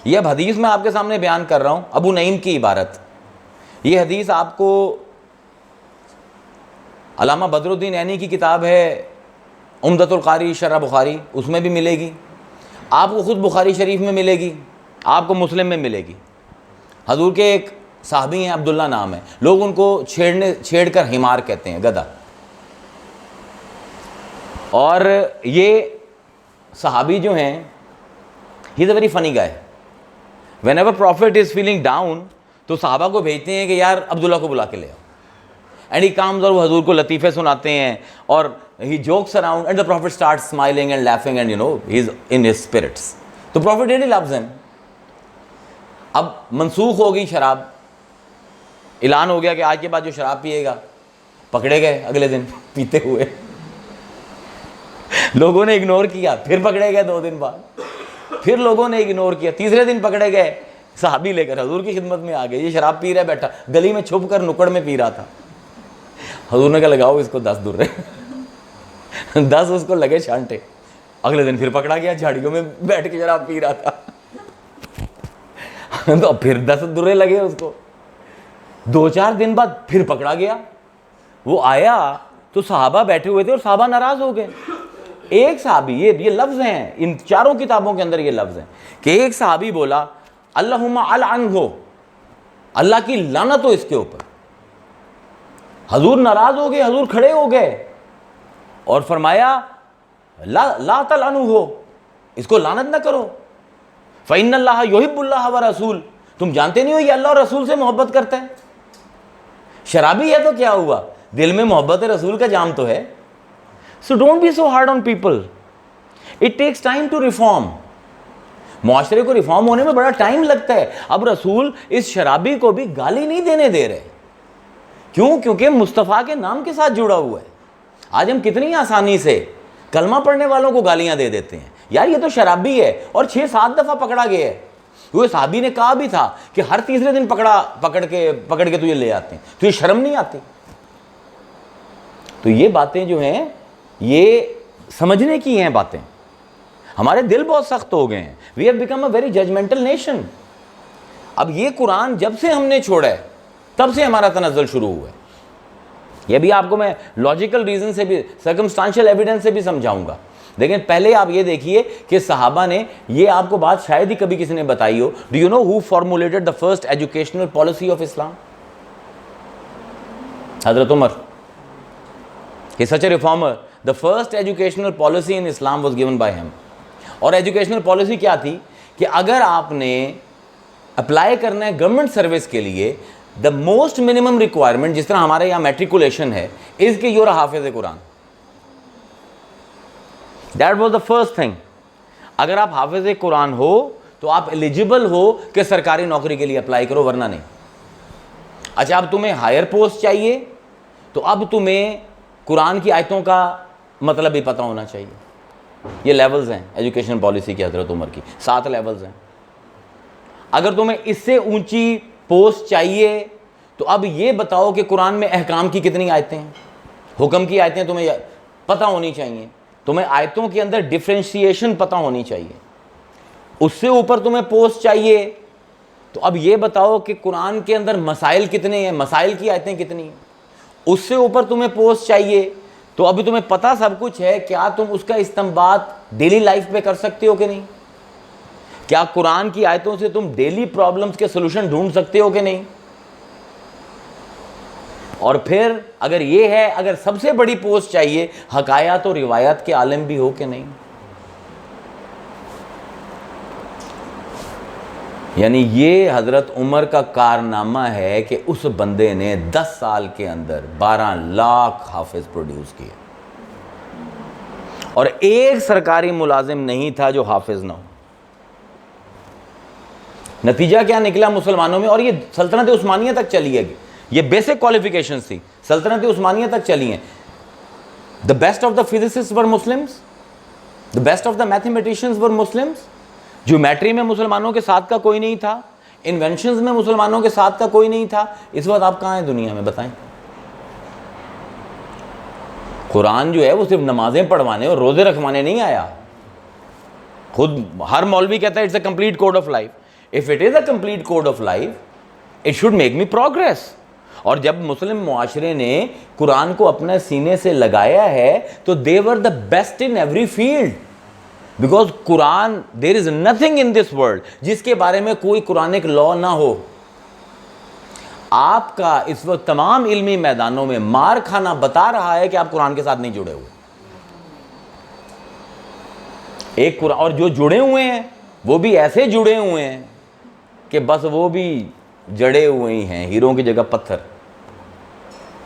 یہ اب حدیث میں آپ کے سامنے بیان کر رہا ہوں، ابو نعیم کی عبارت. یہ حدیث آپ کو علامہ بدر الدین عینی کی کتاب ہے عمدۃ القاری شرح بخاری، اس میں بھی ملے گی. آپ کو خود بخاری شریف میں ملے گی، آپ کو مسلم میں ملے گی. حضور کے ایک صحابی ہیں، عبداللہ نام ہے، لوگ ان کو چھیڑ کر حمار کہتے ہیں، گدھا. اور یہ صحابی جو ہیں، ہی از a very funny guy. Whenever prophet is feeling down تو صحابہ کو بھیجتے ہیں کہ یار عبداللہ کو بلا کے لے آؤ. اینڈ ہی کامز، اور وہ حضور کو لطیفے سناتے ہیں اور he jokes around and the prophet starts smiling and laughing and he is in his spirits. تو prophet really loves him. اب منسوخ ہو گئی شراب، اعلان ہو گیا کہ آج کے بعد جو شراب پیے گا، پکڑے گئے اگلے دن پیتے ہوئے. لوگوں نے اگنور کیا، پھر پکڑے گئے 2 دن بعد، پھر لوگوں نے اگنور کیا، تیسرے دن پکڑے گئے. صحابی لے کر حضور کی خدمت میں آ گئے، یہ شراب پی رہا بیٹھا، گلی میں چھپ کر نکڑ میں پی رہا تھا. حضور نے کہا لگاؤ اس کو 10 درے. 10 اس کو لگے چھانٹے. اگلے دن پھر پکڑا گیا، جھاڑیوں میں بیٹھ کے شراب پی رہا تھا. تو پھر 10 درے لگے اس کو. 2-4 دن بعد پھر پکڑا گیا. وہ آیا تو صحابہ بیٹھے ہوئے تھے اور صحابہ ناراض ہو گئے. ایک صحابی، یہ لفظ ہیں ان چاروں کتابوں کے اندر، یہ لفظ ہیں کہ ایک صحابی بولا اللہم العنہ، اللہ کی لعنت ہو اس کے اوپر. حضور ناراض ہو گئے، حضور کھڑے ہو گئے اور فرمایا لا تلعنہ، اس کو لعنت نہ کرو. فإن اللہ یحب اللہ ورسول، تم جانتے نہیں ہو یہ اللہ اور رسول سے محبت کرتا ہے. شرابی ہے تو کیا ہوا، دل میں محبت رسول کا جام تو ہے. So don't be so hard on people. It takes time to reform. معاشرے کو ریفارم ہونے میں بڑا ٹائم لگتا ہے. اب رسول اس شرابی کو بھی گالی نہیں دینے دے رہے. کیوں؟ کیونکہ مصطفیٰ کے نام کے ساتھ جڑا ہوا ہے. آج ہم کتنی آسانی سے کلمہ پڑھنے والوں کو گالیاں دے دیتے ہیں، یار یہ تو شرابی ہے، اور 6-7 دفعہ پکڑا گیا ہے. وہ صحابی نے کہا بھی تھا کہ ہر تیسرے دن پکڑ کے تجھے لے آتے ہیں، تجھے شرم نہیں آتی؟ تو یہ باتیں جو ہیں یہ سمجھنے کی ہیں باتیں. ہمارے دل بہت سخت ہو گئے ہیں. We have become a very judgmental nation. اب یہ قرآن جب سے ہم نے چھوڑا ہے تب سے ہمارا تنزل شروع ہوا ہے. یہ بھی آپ کو میں لاجیکل ریزن سے بھی، سرکمسٹانشل ایویڈنس سے بھی سمجھاؤں گا. لیکن پہلے آپ یہ دیکھیے کہ صحابہ نے، یہ آپ کو بات شاید ہی کبھی کسی نے بتائی ہو. Do you know who formulated the first educational policy of Islam? حضرت Umar. He is such a reformer. The first educational policy in Islam was given by him. اور ایجوکیشنل پالیسی کیا تھی کہ اگر آپ نے اپلائی کرنا ہے گورنمنٹ سروس کے لیے, دا موسٹ منیمم ریکوائرمنٹ, جس طرح ہمارے یہاں میٹریکولیشن ہے, از کہ یو آر حافظ Quran. That was the first thing. اگر آپ حافظ قرآن ہو تو آپ ایلیجیبل ہو کہ سرکاری نوکری کے لیے اپلائی کرو, ورنہ نہیں. اچھا, اب تمہیں ہائر پوسٹ چاہیے تو اب تمہیں قرآن کی آیتوں کا مطلب بھی پتہ ہونا چاہیے. یہ لیولز ہیں ایجوکیشن پالیسی کی حضرت عمر کی, 7 لیولز ہیں. اگر تمہیں اس سے اونچی پوسٹ چاہیے تو اب یہ بتاؤ کہ قرآن میں احکام کی کتنی آیتیں ہیں, حکم کی آیتیں تمہیں پتہ ہونی چاہیے. تمہیں آیتوں کے اندر ڈفرینشیشن پتہ ہونی چاہیے. اس سے اوپر تمہیں پوسٹ چاہیے تو اب یہ بتاؤ کہ قرآن کے اندر مسائل کتنے ہیں, مسائل کی آیتیں کتنی ہیں. اس سے اوپر تمہیں پوسٹ چاہیے تو ابھی تمہیں پتہ سب کچھ ہے, کیا تم اس کا استنباط ڈیلی لائف پہ کر سکتے ہو کہ نہیں؟ کیا قرآن کی آیتوں سے تم ڈیلی پرابلمز کے سلوشن ڈھونڈ سکتے ہو کہ نہیں؟ اور پھر اگر یہ ہے, اگر سب سے بڑی پوسٹ چاہیے, حکایات اور روایات کے عالم بھی ہو کہ نہیں؟ یعنی یہ حضرت عمر کا کارنامہ ہے کہ اس بندے نے 10 سال کے اندر 12 لاکھ حافظ پروڈیوس کیے, اور ایک سرکاری ملازم نہیں تھا جو حافظ نہ ہو. نتیجہ کیا نکلا مسلمانوں میں؟ اور یہ سلطنت عثمانیہ تک چلی ہے, یہ بیسک کوالیفیکیشنز تھی, سلطنت عثمانیہ تک چلی ہیں. The best of the physicists were Muslims, the best of the mathematicians were Muslims. Geometry میں مسلمانوں کے ساتھ کا کوئی نہیں تھا, انوینشنز میں مسلمانوں کے ساتھ کا کوئی نہیں تھا. اس وقت آپ کہاں ہیں دنیا میں بتائیں؟ قرآن جو ہے وہ صرف نمازیں پڑھوانے اور روزے رکھوانے نہیں آیا. خود ہر مولوی کہتا ہے it's a complete code of life. If it is a complete code of life, it should make me progress. اور جب مسلم معاشرے نے قرآن کو اپنے سینے سے لگایا ہے تو they were the best in every field. Because Quran, there is nothing in this world جس کے بارے میں کوئی قرآنک لا نہ ہو. آپ کا اس وقت تمام علمی میدانوں میں مار کھانا بتا رہا ہے کہ آپ قرآن کے ساتھ نہیں جڑے ہوئے. ایک قرآن, اور جو جڑے ہوئے ہیں وہ بھی ایسے جڑے ہوئے ہیں کہ بس وہ بھی جڑے ہوئے ہی ہیں, ہیروں کی جگہ پتھر.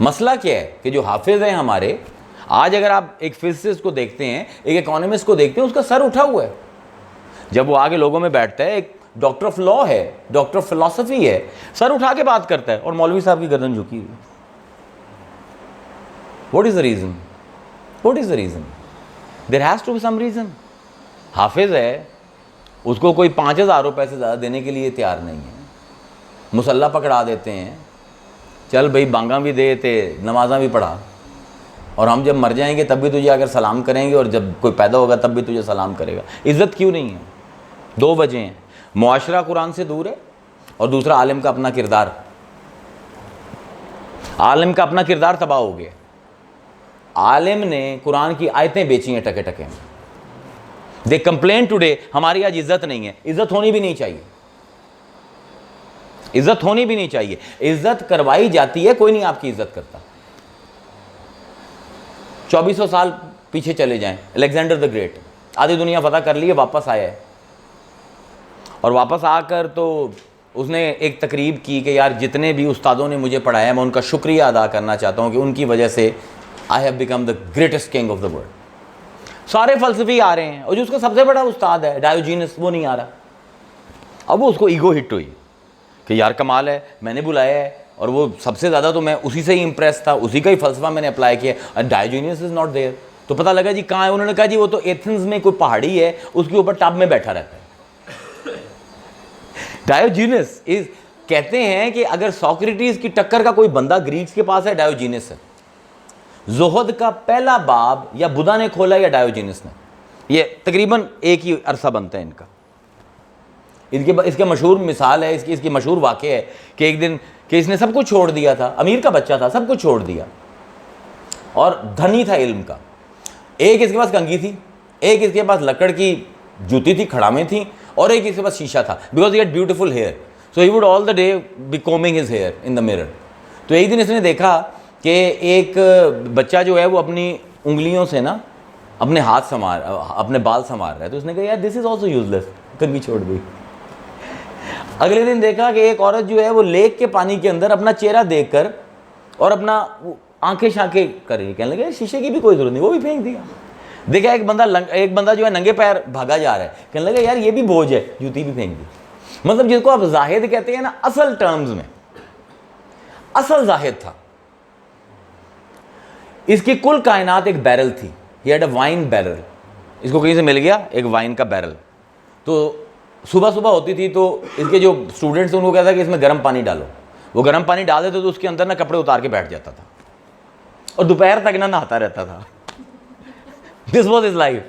مسئلہ کیا ہے کہ جو حافظ ہیں ہمارے, آج اگر آپ ایک فزسسٹ کو دیکھتے ہیں, ایک اکانومسٹ کو دیکھتے ہیں, اس کا سر اٹھا ہوا ہے. جب وہ آگے لوگوں میں بیٹھتا ہے, ایک ڈاکٹر آف لا ہے, ڈاکٹر آف فلسفی ہے, سر اٹھا کے بات کرتا ہے, اور مولوی صاحب کی گردن جھکی ہوئی. What is the reason? What is the reason? There has to be some reason. حافظ ہے, اس کو کوئی 5,000 روپے سے زیادہ دینے کے لیے تیار نہیں ہے. مسلح پکڑا دیتے ہیں, چل بھائی بانگاں بھی دے تے نمازاں بھی پڑھا, اور ہم جب مر جائیں گے تب بھی تجھے اگر سلام کریں گے, اور جب کوئی پیدا ہوگا تب بھی تجھے سلام کرے گا. عزت کیوں نہیں ہے؟ 2 وجہ ہیں. معاشرہ قرآن سے دور ہے, اور دوسرا عالم کا اپنا کردار. عالم کا اپنا کردار تباہ ہو گیا. عالم نے قرآن کی آیتیں بیچی ہیں ٹکے ٹکے میں. دے کمپلین ٹوڈے, ہماری آج عزت نہیں ہے. عزت ہونی بھی نہیں چاہیے, عزت ہونی بھی نہیں چاہیے. عزت کروائی جاتی ہے, کوئی نہیں آپ کی عزت کرتا. 2400 سال پیچھے چلے جائیں, الیگزینڈر دا گریٹ آدھی دنیا فتح کر لی ہے, واپس آیا ہے, اور واپس آ کر تو اس نے ایک تقریب کی کہ یار جتنے بھی استادوں نے مجھے پڑھایا میں ان کا شکریہ ادا کرنا چاہتا ہوں کہ ان کی وجہ سے I have become the greatest king of the world. سارے فلسفی آ رہے ہیں, اور جو اس کا سب سے بڑا استاد ہے ڈایوجینس, وہ نہیں آ رہا. اب وہ اس کو ایگو ہٹ ہوئی کہ یار کمال ہے, میں نے بلایا ہے, اور وہ سب سے زیادہ تو میں اسی سے ہی امپریس تھا, اسی کا ہی فلسفہ میں نے اپلائی کیا, اور ڈایوجینس از ناٹ دیئر. تو پتہ لگا جی کہاں ہے؟ انہوں نے کہا جی وہ تو ایتھنز میں کوئی پہاڑی ہے, اس کے اوپر ٹب میں بیٹھا رہتا ہے. ڈایوجینس کہتے ہیں کہ اگر سوکریٹیز کی ٹکر کا کوئی بندہ گریکس کے پاس ہے, ڈایوجینس ہے. زہد کا پہلا باب یا بدھا نے کھولا یا ڈایوجینس نے. یہ تقریباً ایک ہی عرصہ بنتا ہے ان کا. اس کے مشہور مثال ہے, اس کی مشہور واقعہ ہے کہ ایک دن کہ اس نے سب کچھ چھوڑ دیا تھا, امیر کا بچہ تھا, سب کچھ چھوڑ دیا, اور دھنی تھا علم کا. ایک اس کے پاس کنگھی تھی, ایک اس کے پاس لکڑ کی جوتی تھی, کھڑامیں تھیں, اور ایک اس کے پاس شیشہ تھا. Because he had beautiful hair, so he would all the day be combing his hair in the mirror. تو ایک دن اس نے دیکھا کہ ایک بچہ جو ہے وہ اپنی انگلیوں سے نا اپنے ہاتھ سنوار اپنے بال سنوار رہا ہے. تو اس نے کہا یار دس از آلسو یوز لیس, کنگھی چھوڑ دی. اگلے دن دیکھا کہ ایک عورت جو ہے وہ لیک کے پانی کے اندر اپنا چہرہ دیکھ کر اور اپنا آنکھیں شانکھیں کر رہی ہے. کہنے لگے شیشے کی بھی کوئی ضرورت نہیں, وہ بھی پھینک دیا. دیکھا ایک بندہ جو ہے ننگے پیر بھاگا جا رہا ہے, کہنے لگا یار یہ بھی بوجھ ہے, جوتی بھی پھینک دی. مطلب جس کو آپ زاہد کہتے ہیں نا, اصل ٹرمز میں اصل زاہد تھا. اس کی کل کائنات ایک بیرل تھی. He had a wine barrel. اس کو کہیں سے مل گیا ایک وائن کا بیرل. تو صبح صبح ہوتی تھی تو اس کے جو اسٹوڈنٹس ان کو کہتا کہ اس میں گرم پانی ڈالو. وہ گرم پانی ڈال دیتے تو اس کے اندر نا کپڑے اتار کے بیٹھ جاتا تھا اور دوپہر تک نہ نہاتا رہتا تھا. This was his life.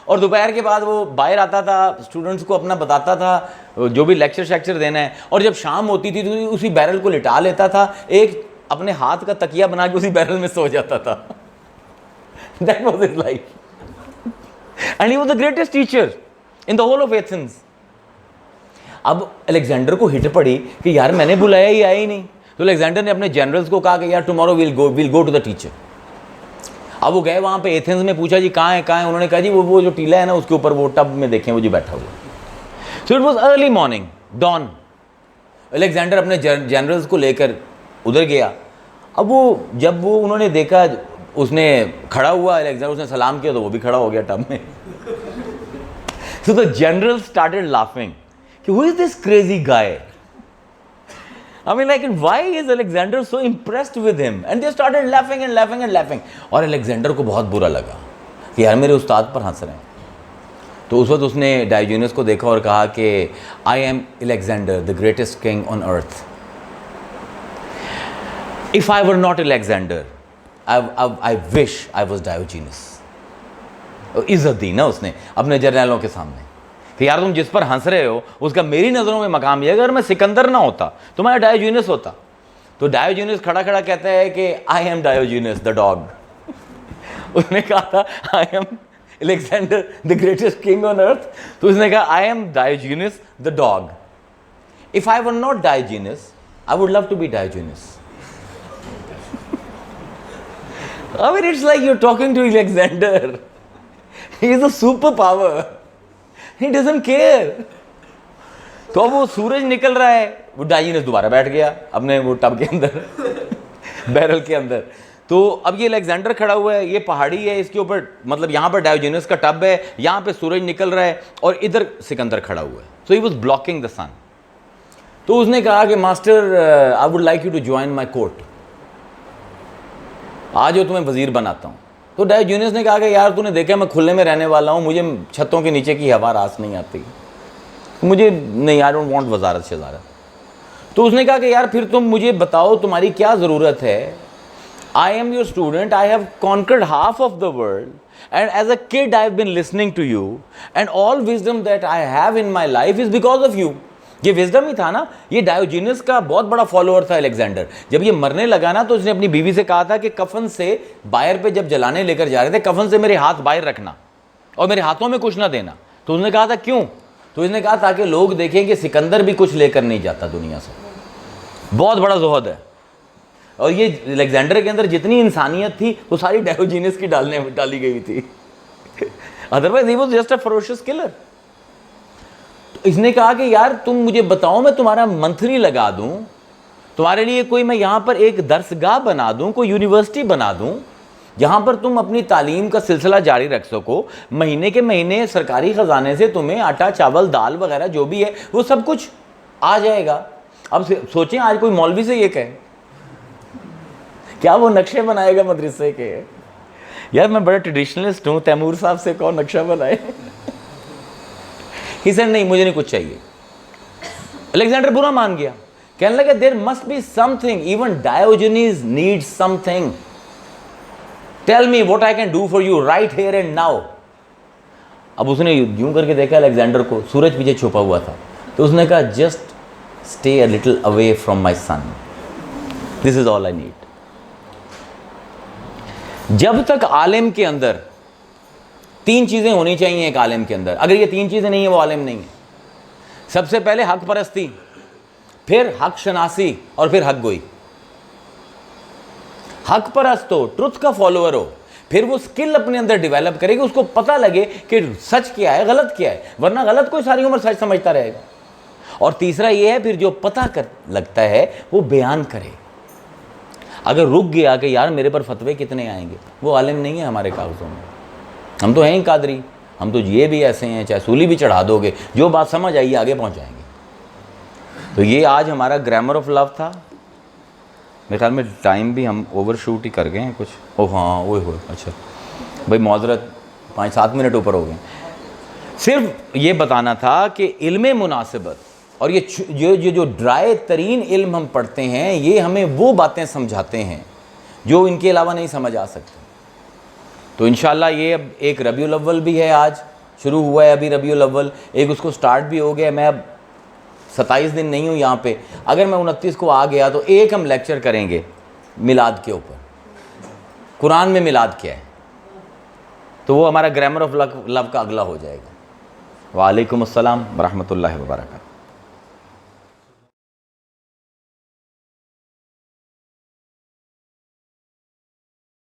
اور دوپہر کے بعد وہ باہر آتا تھا, اسٹوڈنٹس کو اپنا بتاتا تھا جو بھی لیکچر دینا ہے, اور جب شام ہوتی تھی تو اسی بیرل کو لٹا لیتا تھا, ایک اپنے ہاتھ کا تکیہ بنا کے اسی بیرل میں سو جاتا تھا. That was his life. And he was the greatest teacher in the whole of Athens. اب الیگزینڈر کو ہٹ پڑی کہ یار میں نے بلایا ہی آیا ہی نہیں. تو الیگزینڈر نے اپنے جنرلز کو کہا کہ یار tomorrow we'll go to the teacher. اب وہ گئے وہاں پہ ایتھنز میں, پوچھا جی کہاں ہے. انہوں نے کہا جی وہ جو ٹیلا ہے نا اس کے اوپر وہ ٹب میں دیکھیں وہ جی بیٹھا ہوا. So it was early morning, dawn. Alexander اپنے جنرلز کو لے کر ادھر گیا. اب وہ جب وہ انہوں نے دیکھا اس نے کھڑا ہوا الیگزینڈر, اس نے سلام کیا تو وہ بھی کھڑا ہو گیا ٹب میں. So the general started laughing. Who is this crazy guy? I mean, like, why is Alexander so impressed with him? And they started laughing and laughing and laughing. اور الیگزینڈر کو بہت برا لگا کہ یار میرے استاد پر ہنس رہے ہیں. تو اس وقت اس نے ڈائیوجینس کو دیکھا اور کہا کہ I am Alexander, the greatest king on earth. If I were not Alexander, I wish I was Diogenes. عزت دی نا اس نے اپنے جرنیلوں کے سامنے کہ یار تم جس پر ہنس رہے ہو اس کا میری نظروں میں مقام یہ ہے, اگر میں سکندر نہ ہوتا تو میں ڈائیوجینس ہوتا. تو ڈائیوجینس کھڑا کھڑا کہتا ہے کہ آئی ایم ڈائیوجینس دا ڈاگ. اس نے کہا تھا I am Alexander the greatest king on earth, تو اس نے کہا I am Diogenes the dog. If I were not Diogenes I would love to be Diogenes. I mean, it's like you're talking to Alexander. He is a superpower. He doesn't care. تو اب وہ سورج نکل رہا ہے, وہ ڈائیوجینس دوبارہ بیٹھ گیا اپنے وہ ٹب کے اندر, بیرل کے اندر. تو اب یہ الیگزینڈر کھڑا ہوا ہے, یہ پہاڑی ہے, اس کے اوپر مطلب یہاں پر ڈائیوجینس کا ٹب ہے, یہاں پہ سورج نکل رہا ہے اور ادھر سکندر کھڑا ہوا ہے. So he was blocking the sun. تو اس نے کہا کہ master I would like you to join my court. آج وہ تمہیں وزیر بناتا ہوں. تو ڈائیوجینس نے کہا کہ یار تو نے دیکھا میں کھلے میں رہنے والا ہوں, مجھے چھتوں کے نیچے کی ہوا راس نہیں آتی, مجھے نہیں, آئی ڈونٹ وانٹ وزارت شزارت. تو اس نے کہا کہ یار پھر تم مجھے بتاؤ تمہاری کیا ضرورت ہے. I am your student, I have conquered half of the world, and as a kid I have been listening to you, and all wisdom that I have in my life is because of you. یہ wisdom ہی تھا نا. یہ ڈائیوجینس کا بہت بڑا follower تھا Alexander. جب یہ مرنے لگا نا تو اس نے اپنی بیوی سے کہا تھا کہ کفن سے باہر پہ جب جلانے لے کر جا رہے تھے کفن سے میرے ہاتھ باہر رکھنا اور میرے ہاتھوں میں کچھ نہ دینا. تو اس نے کہا تھا کیوں؟ تو اس نے کہا تاکہ لوگ دیکھیں کہ سکندر بھی کچھ لے کر نہیں جاتا دنیا سے. بہت بڑا زہد ہے. اور یہ الیگزینڈر کے اندر جتنی انسانیت تھی وہ ساری ڈائیوجینس کی ڈالی گئی تھی. Otherwise he was just a ferocious killer. اس نے کہا کہ یار تم مجھے بتاؤ, میں تمہارا منتری لگا دوں, تمہارے لیے کوئی میں یہاں پر ایک درسگاہ بنا دوں, کوئی یونیورسٹی بنا دوں جہاں پر تم اپنی تعلیم کا سلسلہ جاری رکھ سکو. مہینے کے مہینے سرکاری خزانے سے تمہیں آٹا چاول دال وغیرہ جو بھی ہے وہ سب کچھ آ جائے گا. اب سوچیں آج کوئی مولوی سے یہ کہے, کیا وہ نقشے بنائے گا مدرسے کے؟ یار میں بڑا ٹریڈیشنلسٹ ہوں, تیمور صاحب سے کون نقشہ بنائے. ہی سیڈ نہیں, مجھے نہیں کچھ چاہیے. الیگزینڈر برا مان گیا, کہنے لگا there must be something, even Diogenes need something. Tell me what I can do for you right here and now. اب اس نے یوں کر کے دیکھا الیگزینڈر کو, سورج پیچھے چھپا ہوا تھا. تو اس نے کہا just stay a little away from my sun, this is all I need. جب تک عالم کے اندر تین چیزیں ہونی چاہیے ایک عالم کے اندر, اگر یہ تین چیزیں نہیں ہیں وہ عالم نہیں ہے. سب سے پہلے حق پرستی, پھر حق شناسی, اور پھر حق گوئی. حق پرست ہو, ٹروتھ کا فالوور ہو, پھر وہ اسکل اپنے اندر ڈیولپ کرے گی, اس کو پتہ لگے کہ سچ کیا ہے, غلط کیا ہے, ورنہ غلط کوئی ساری عمر سچ سمجھتا رہے گا. اور تیسرا یہ ہے پھر جو پتہ لگتا ہے وہ بیان کرے. اگر رک گیا کہ یار میرے پر فتوے کتنے آئیں گے, وہ عالم نہیں ہے ہمارے کاغذوں میں. ہم تو ہیں ہی قادری, ہم تو یہ بھی ایسے ہیں, چاہے سولی بھی چڑھا دو گے, جو بات سمجھ آئیے آگے پہنچ جائیں گے. تو یہ آج ہمارا گرامر آف لو تھا. میرے خیال میں ٹائم بھی ہم اوور شوٹ ہی کر گئے ہیں کچھ. او ہاں اوہ ہوئے, اچھا بھائی معذرت, 5-7 منٹ اوپر ہو گئے. صرف یہ بتانا تھا کہ علم مناسبت اور یہ جو ڈرائی ترین علم ہم پڑھتے ہیں, یہ ہمیں وہ باتیں سمجھاتے ہیں جو ان کے علاوہ نہیں سمجھ آ سکتے. تو انشاءاللہ یہ اب ایک ربیع الاول بھی ہے, آج شروع ہوا ہے ابھی ربیع الاول, ایک اس کو سٹارٹ بھی ہو گیا. میں اب 27 دن نہیں ہوں یہاں پہ, اگر میں 29 کو آ گیا تو ایک ہم لیکچر کریں گے میلاد کے اوپر, قرآن میں میلاد کیا ہے. تو وہ ہمارا گرامر آف لو کا اگلا ہو جائے گا. وعلیکم السلام ورحمۃ اللہ وبرکاتہ.